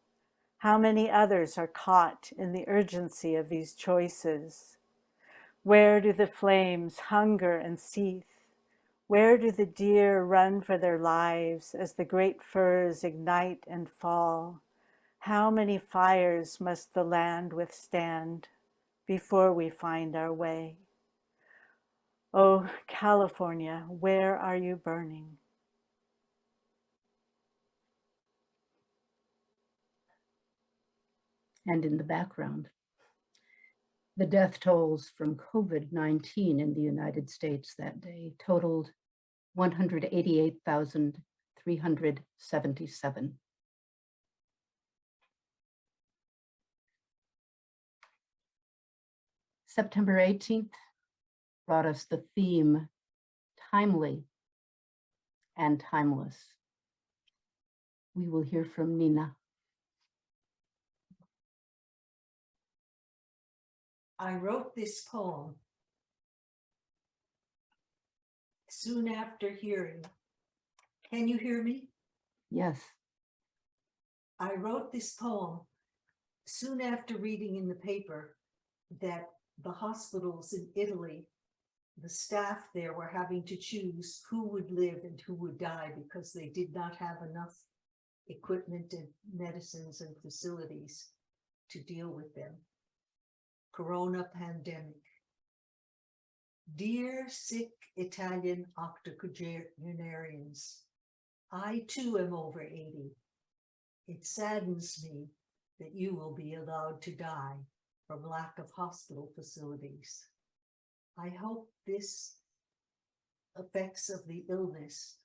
[SPEAKER 15] How many others are caught in the urgency of these choices? Where do the flames hunger and seethe? Where do the deer run for their lives as the great firs ignite and fall? How many fires must the land withstand before we find our way? Oh, California, where are you burning?
[SPEAKER 1] And in the background, the death tolls from COVID-19 in the United States that day totaled 188,377. September 18th brought us the theme, timely and timeless. We will hear from Nina.
[SPEAKER 16] I wrote this poem soon after hearing. Can you hear me?
[SPEAKER 1] Yes.
[SPEAKER 16] I wrote this poem soon after reading in the paper that the hospitals in Italy, the staff there were having to choose who would live and who would die because they did not have enough equipment and medicines and facilities to deal with them. Corona pandemic. Dear sick Italian octogenarians, I too am over 80. It saddens me that you will be allowed to die from lack of hospital facilities. I hope this effects of the illness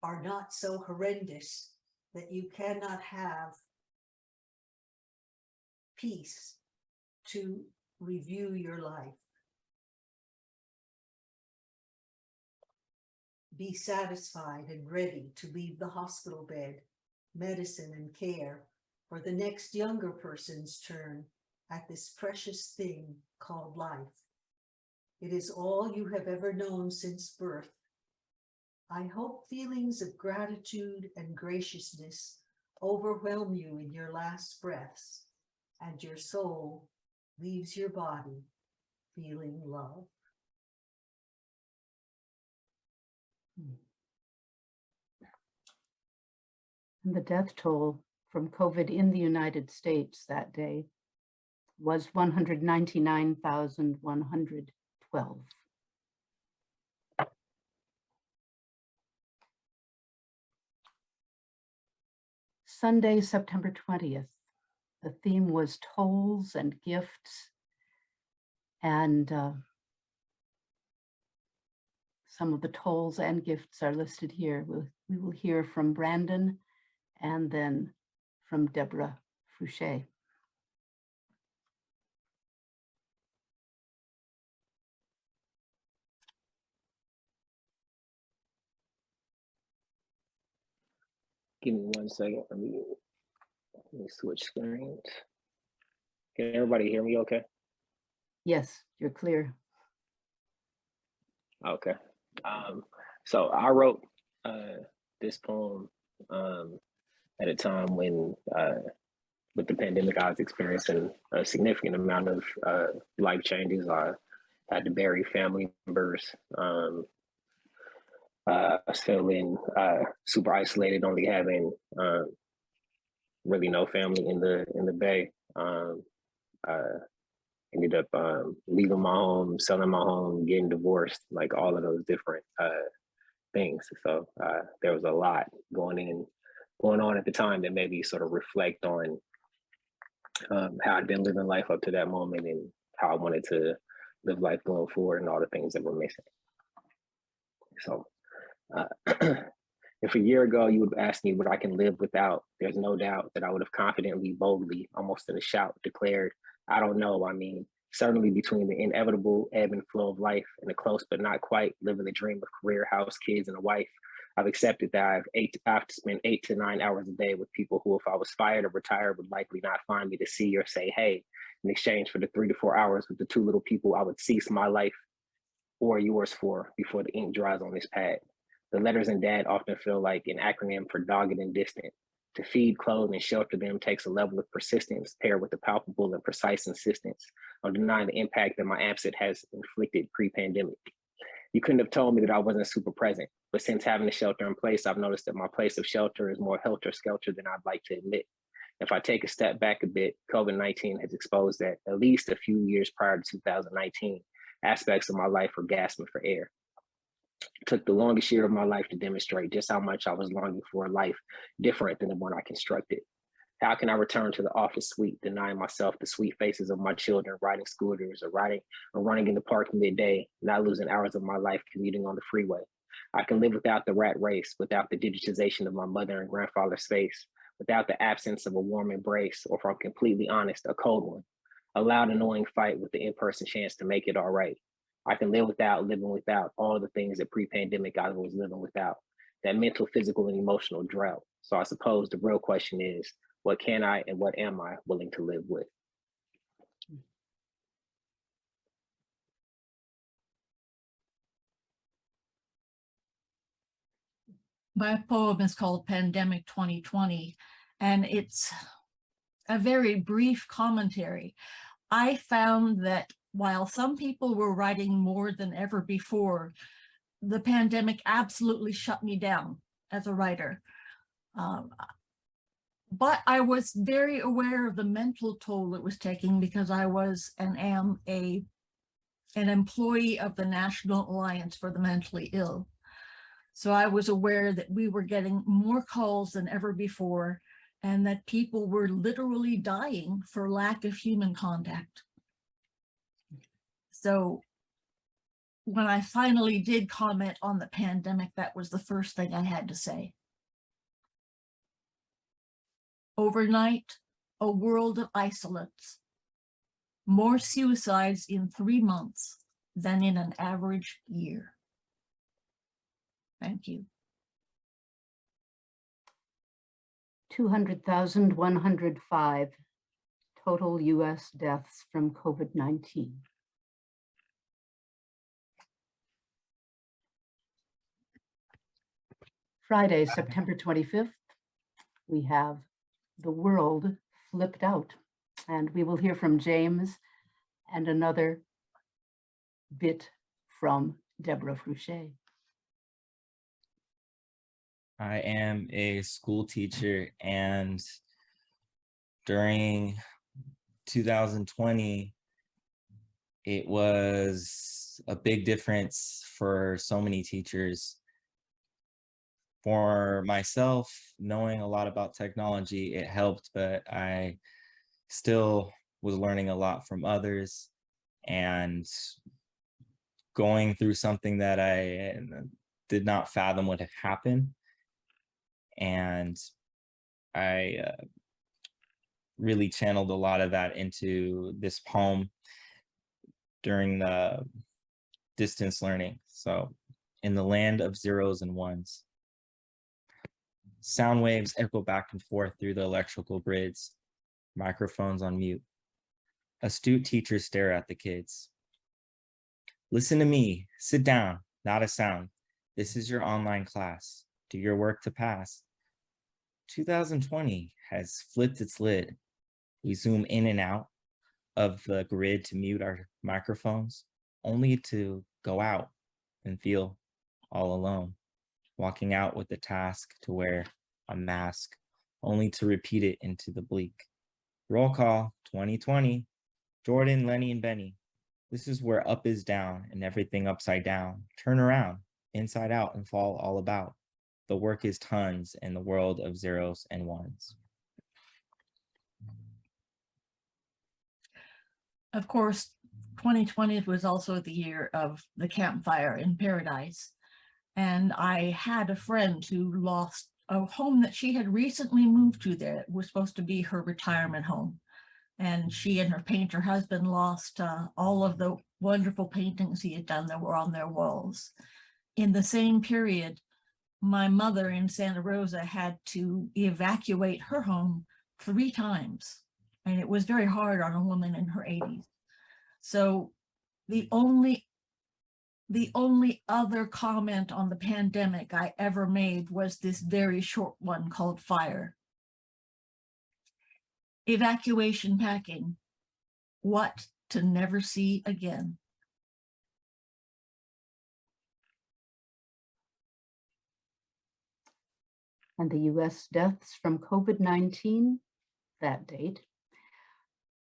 [SPEAKER 16] are not so horrendous that you cannot have peace to review your life. Be satisfied and ready to leave the hospital bed, medicine and care for the next younger person's turn at this precious thing called life. It is all you have ever known since birth. I hope feelings of gratitude and graciousness overwhelm you in your last breaths, and your soul leaves your body feeling love.
[SPEAKER 1] And the death toll from COVID in the United States that day was 199,112. Sunday, September 20th. The theme was tolls and gifts, and some of the tolls and gifts are listed here. We will hear from Brandon and then from Deborah Fouché.
[SPEAKER 17] Give me 1 second. Let me switch screens. Can everybody hear me okay?
[SPEAKER 1] Yes, you're clear.
[SPEAKER 17] Okay. So I wrote this poem at a time when, with the pandemic, I was experiencing a significant amount of life changes. I had to bury family members. I was feeling super isolated, only having really no family in the Bay. Ended up leaving my home, selling my home, getting divorced, like all of those different things. So there was a lot going on at the time that made me sort of reflect on how I'd been living life up to that moment and how I wanted to live life going forward and all the things that were missing. So if a year ago you would have asked me what I can live without, there's no doubt that I would have confidently, boldly, almost in a shout, declared, I don't know. I mean, certainly between the inevitable ebb and flow of life and the close but not quite living the dream of career, house, kids, and a wife, I've accepted that I have to spend 8 to 9 hours a day with people who, if I was fired or retired, would likely not find me to see or say, hey, in exchange for the 3 to 4 hours with the 2 little people I would cease my life or yours for before the ink dries on this pad. The letters in DAD often feel like an acronym for dogged and distant. To feed, clothe, and shelter them takes a level of persistence paired with a palpable and precise insistence on denying the impact that my absence has inflicted pre-pandemic. You couldn't have told me that I wasn't super present, but since having the shelter in place, I've noticed that my place of shelter is more helter-skelter than I'd like to admit. If I take a step back a bit, COVID-19 has exposed that at least a few years prior to 2019, aspects of my life were gasping for air. It took the longest year of my life to demonstrate just how much I was longing for a life different than the one I constructed. How can I return to the office suite, denying myself the sweet faces of my children riding scooters or running in the park midday, not losing hours of my life commuting on the freeway? I can live without the rat race, without the digitization of my mother and grandfather's face, without the absence of a warm embrace, or if I'm completely honest, a cold one, a loud, annoying fight with the in-person chance to make it all right. I can live without living without all the things that pre-pandemic I was living without, that mental, physical, and emotional drought. So I suppose the real question is, what can I and what am I willing to live with?
[SPEAKER 8] My poem is called Pandemic 2020, and it's a very brief commentary. I found that while some people were writing more than ever before, the pandemic absolutely shut me down as a writer. But I was very aware of the mental toll it was taking because I was and am an employee of the National Alliance for the Mentally Ill. So I was aware that we were getting more calls than ever before and that people were literally dying for lack of human contact. So when I finally did comment on the pandemic, that was the first thing I had to say. Overnight, a world of isolates. More suicides in 3 months than in an average year. Thank you.
[SPEAKER 1] 200,105 total US deaths from COVID-19. Friday, September 25th, we have The World Flipped Out. And we will hear from James and another bit from Deborah Fouché.
[SPEAKER 18] I am a school teacher, and during 2020, it was a big difference for so many teachers. For myself, knowing a lot about technology, it helped, but I still was learning a lot from others and going through something that I did not fathom would have happened. And I really channeled a lot of that into this poem during the distance learning. So, in the land of zeros and ones, sound waves echo back and forth through the electrical grids, microphones on mute. Astute teachers stare at the kids. Listen to me, sit down, not a sound. This is your online class. Do your work to pass. 2020 has flipped its lid. We zoom in and out of the grid to mute our microphones, only to go out and feel all alone, walking out with the task to wear a mask, only to repeat it into the bleak. Roll call, 2020, Jordan, Lenny, and Benny. This is where up is down and everything upside down. Turn around, inside out, and fall all about. The work is tons in the world of zeros and ones.
[SPEAKER 8] Of course, 2020 was also the year of the Campfire in Paradise. And I had a friend who lost a home that she had recently moved to that was supposed to be her retirement home. And she and her painter husband lost all of the wonderful paintings he had done that were on their walls. In the same period, my mother in Santa Rosa had to evacuate her home 3 times. And it was very hard on a woman in her 80s. So the only other comment on the pandemic I ever made was this very short one called Fire. Evacuation packing, what to never see again.
[SPEAKER 1] And the US deaths from COVID-19 that date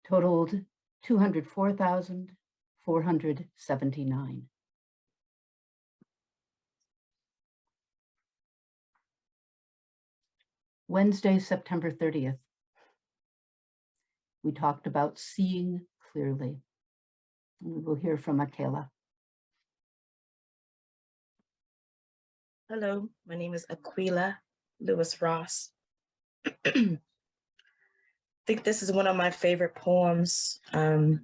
[SPEAKER 1] totaled 204,479. Wednesday, September 30th. We talked about seeing clearly. We will hear from Michaela.
[SPEAKER 19] Hello, my name is Aquila Lewis Ross. I think this is one of my favorite poems. And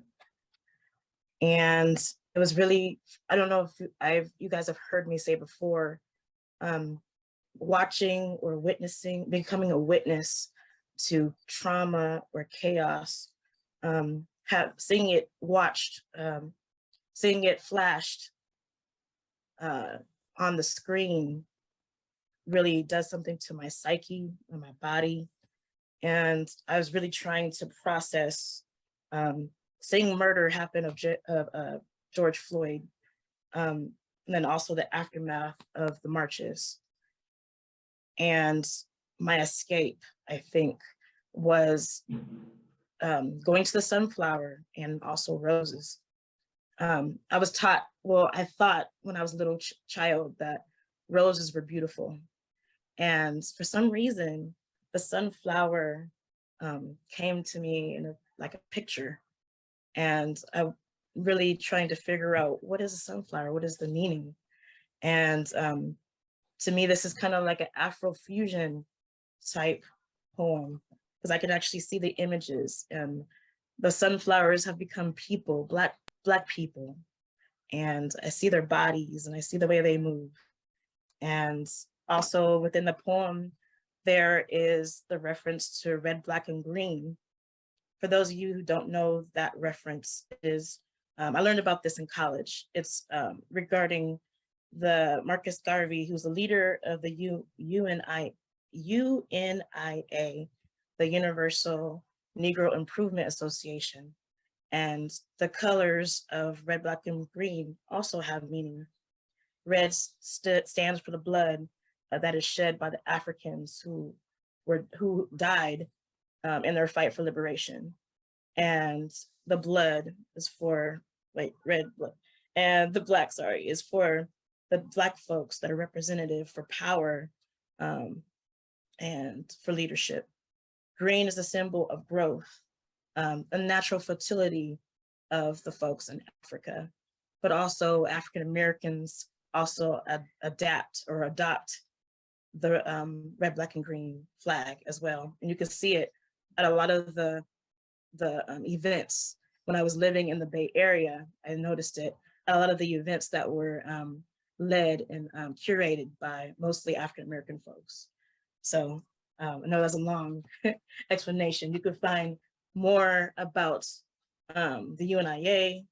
[SPEAKER 19] it was really, I don't know if you guys have heard me say before, watching or witnessing, becoming a witness to trauma or chaos, seeing it watched, seeing it flashed on the screen really does something to my psyche and my body. And I was really trying to process seeing murder happen of George Floyd, and then also the aftermath of the marches. And my escape, I think, was going to the sunflower and also roses. I was taught, well, I thought when I was a little child that roses were beautiful. And for some reason, the sunflower came to me in like a picture. And I really trying to figure out, what is a sunflower? What is the meaning? And to me, this is kind of like an Afrofusion type poem, because I could actually see the images, and the sunflowers have become people, Black people. And I see their bodies and I see the way they move. And also within the poem, there is the reference to red, black, and green. For those of you who don't know, that reference is, I learned about this in college. It's regarding the Marcus Garvey, who's the leader of the UNIA, the Universal Negro Improvement Association. And the colors of red, black, and green also have meaning. Red stands for the blood that is shed by the Africans who died in their fight for liberation. And the blood is for, red blood. And the black, is for the Black folks that are representative for power and for leadership. Green is a symbol of growth, a natural fertility of the folks in Africa, but also African Americans also adopt the red, black, and green flag as well. And you can see it at a lot of the events. When I was living in the Bay Area, I noticed it at a lot of the events that were led and curated by mostly African American folks. So I know that's a long explanation. You could find more about the UNIA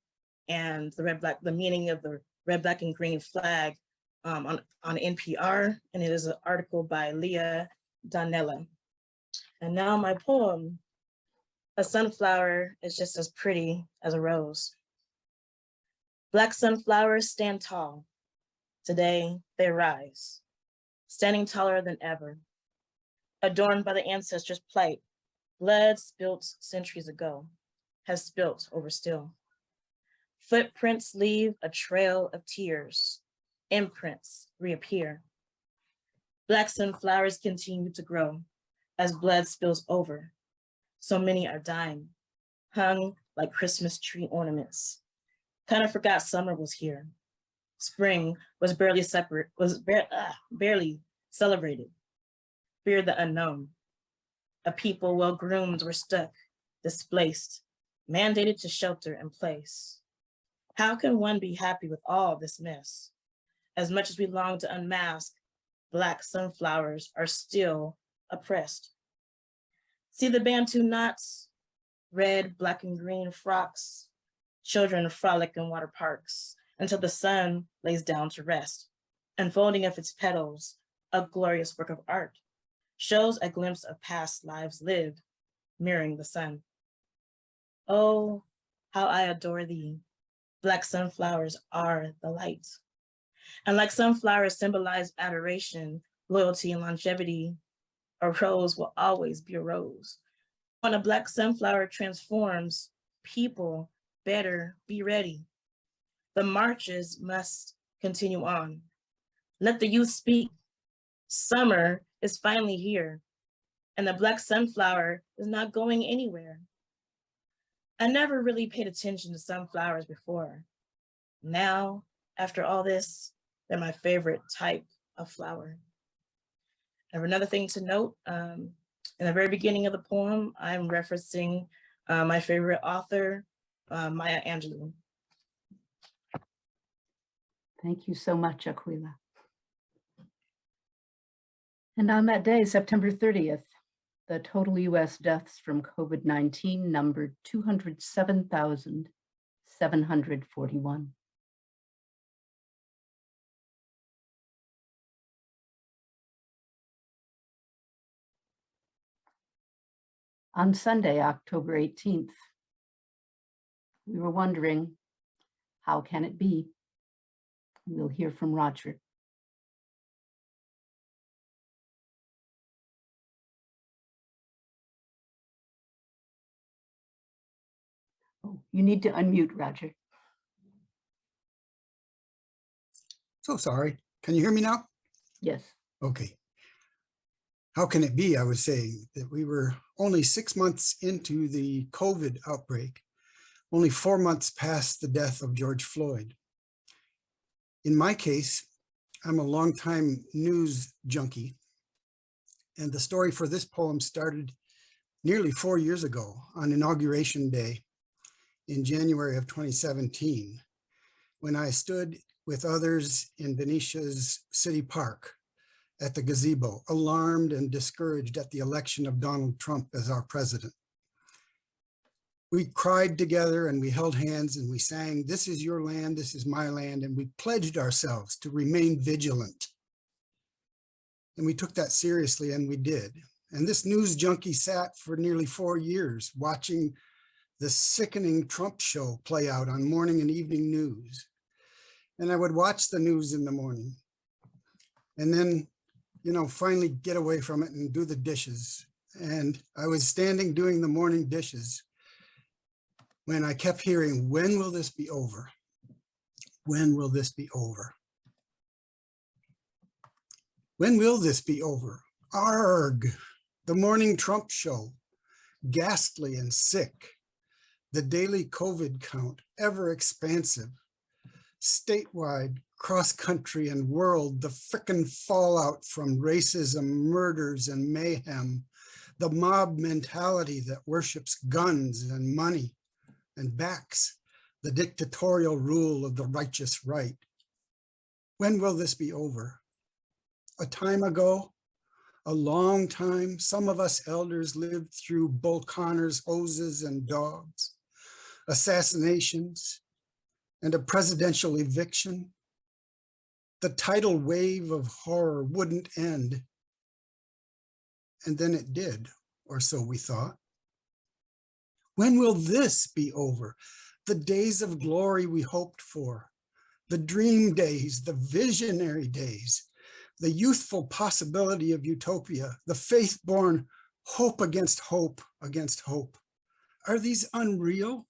[SPEAKER 19] and the meaning of the red, black, and green flag on NPR, and it is an article by Leah Donnella. And now my poem, A Sunflower is Just as Pretty as a Rose. Black sunflowers stand tall. Today they rise, standing taller than ever, adorned by the ancestors' plight. Blood spilt centuries ago has spilt over still. Footprints leave a trail of tears. Imprints reappear. Black sunflowers continue to grow as blood spills over. So many are dying, hung like Christmas tree ornaments. Kind of forgot summer was here. Spring was barely celebrated. Feared the unknown. A people well-groomed were stuck, displaced, mandated to shelter in place. How can one be happy with all this mess? As much as we long to unmask, Black sunflowers are still oppressed. See the Bantu knots, red, black, and green frocks. Children frolic in water parks until the sun lays down to rest. Unfolding of its petals, a glorious work of art, shows a glimpse of past lives lived, mirroring the sun. Oh, how I adore thee. Black sunflowers are the light. And like sunflowers symbolize adoration, loyalty, and longevity, a rose will always be a rose. When a Black sunflower transforms, people better be ready. The marches must continue on. Let the youth speak. Summer is finally here, and the Black sunflower is not going anywhere. I never really paid attention to sunflowers before. Now, after all this, they're my favorite type of flower. And another thing to note, in the very beginning of the poem, I'm referencing my favorite author, Maya Angelou.
[SPEAKER 1] Thank you so much, Aquila. And on that day, September 30th, the total US deaths from COVID-19 numbered 207,741. On Sunday, October 18th, we were wondering, how can it be? We'll hear from Roger. Oh, you need to unmute, Roger.
[SPEAKER 20] So sorry. Can you hear me now?
[SPEAKER 1] Yes.
[SPEAKER 20] Okay. How can it be, I was saying, that we were only 6 months into the COVID outbreak, only 4 months past the death of George Floyd. In my case, I'm a longtime news junkie, and the story for this poem started nearly 4 years ago on Inauguration Day in January of 2017, when I stood with others in Benicia's city park at the gazebo, alarmed and discouraged at the election of Donald Trump as our president. We cried together and we held hands and we sang, "This is your land, this is my land," and we pledged ourselves to remain vigilant. And we took that seriously, and we did. And this news junkie sat for nearly 4 years watching the sickening Trump show play out on morning and evening news. And I would watch the news in the morning and then, finally get away from it and do the dishes. And I was standing doing the morning dishes when I kept hearing, "When will this be over? When will this be over? When will this be over? Arg, the morning Trump show, ghastly and sick. The daily COVID count, ever expansive. Statewide, cross-country and world, the frickin' fallout from racism, murders, and mayhem. The mob mentality that worships guns and money and backs the dictatorial rule of the righteous right. When will this be over? A time ago, a long time, some of us elders lived through Bull Connor's hoses and dogs, assassinations, and a presidential eviction. The tidal wave of horror wouldn't end. And then it did, or so we thought. When will this be over? The days of glory we hoped for, the dream days, the visionary days, the youthful possibility of utopia, the faith-born hope against hope against hope. Are these unreal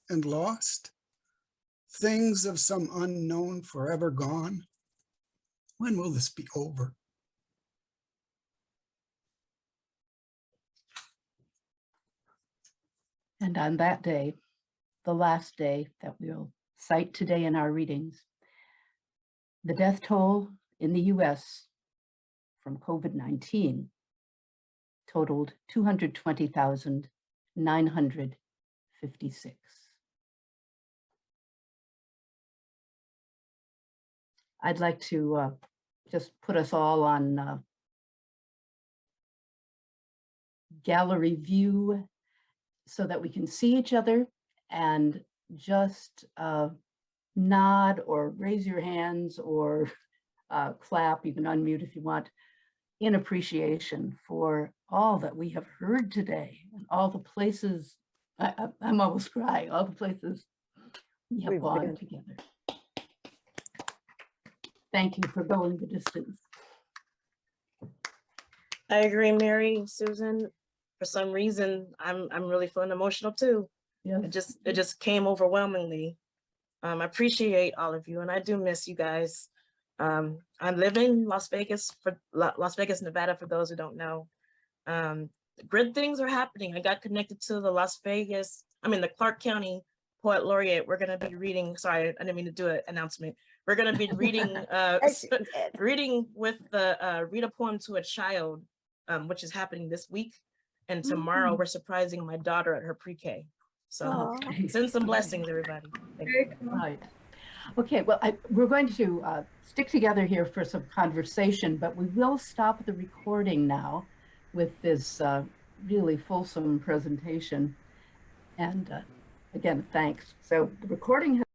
[SPEAKER 20] and lost? Things of some unknown forever gone? When will this be over?
[SPEAKER 1] And on that day, the last day that we'll cite today in our readings, the death toll in the US from COVID-19 totaled 220,956. I'd like to just put us all on gallery view so that we can see each other, and just nod or raise your hands or clap, you can unmute if you want, in appreciation for all that we have heard today and all the places, I'm almost crying, all the places we have gone together. Thank you for going the distance.
[SPEAKER 19] I agree, Mary, Susan. For some reason, I'm really feeling emotional too.
[SPEAKER 1] Yes.
[SPEAKER 19] It just came overwhelmingly. I appreciate all of you, and I do miss you guys. I live in Las Vegas, Nevada, for those who don't know. Good things are happening. I got connected to the Clark County Poet Laureate. We're going to be reading, sorry, I didn't mean to do an announcement. We're going to be reading, reading with the Read a Poem to a Child, which is happening this week. And tomorrow we're surprising my daughter at her pre-K. So send some blessings, everybody. Thank you.
[SPEAKER 1] Right. Okay, well, we're going to stick together here for some conversation, but we will stop the recording now with this really fulsome presentation. And again, thanks. So the recording has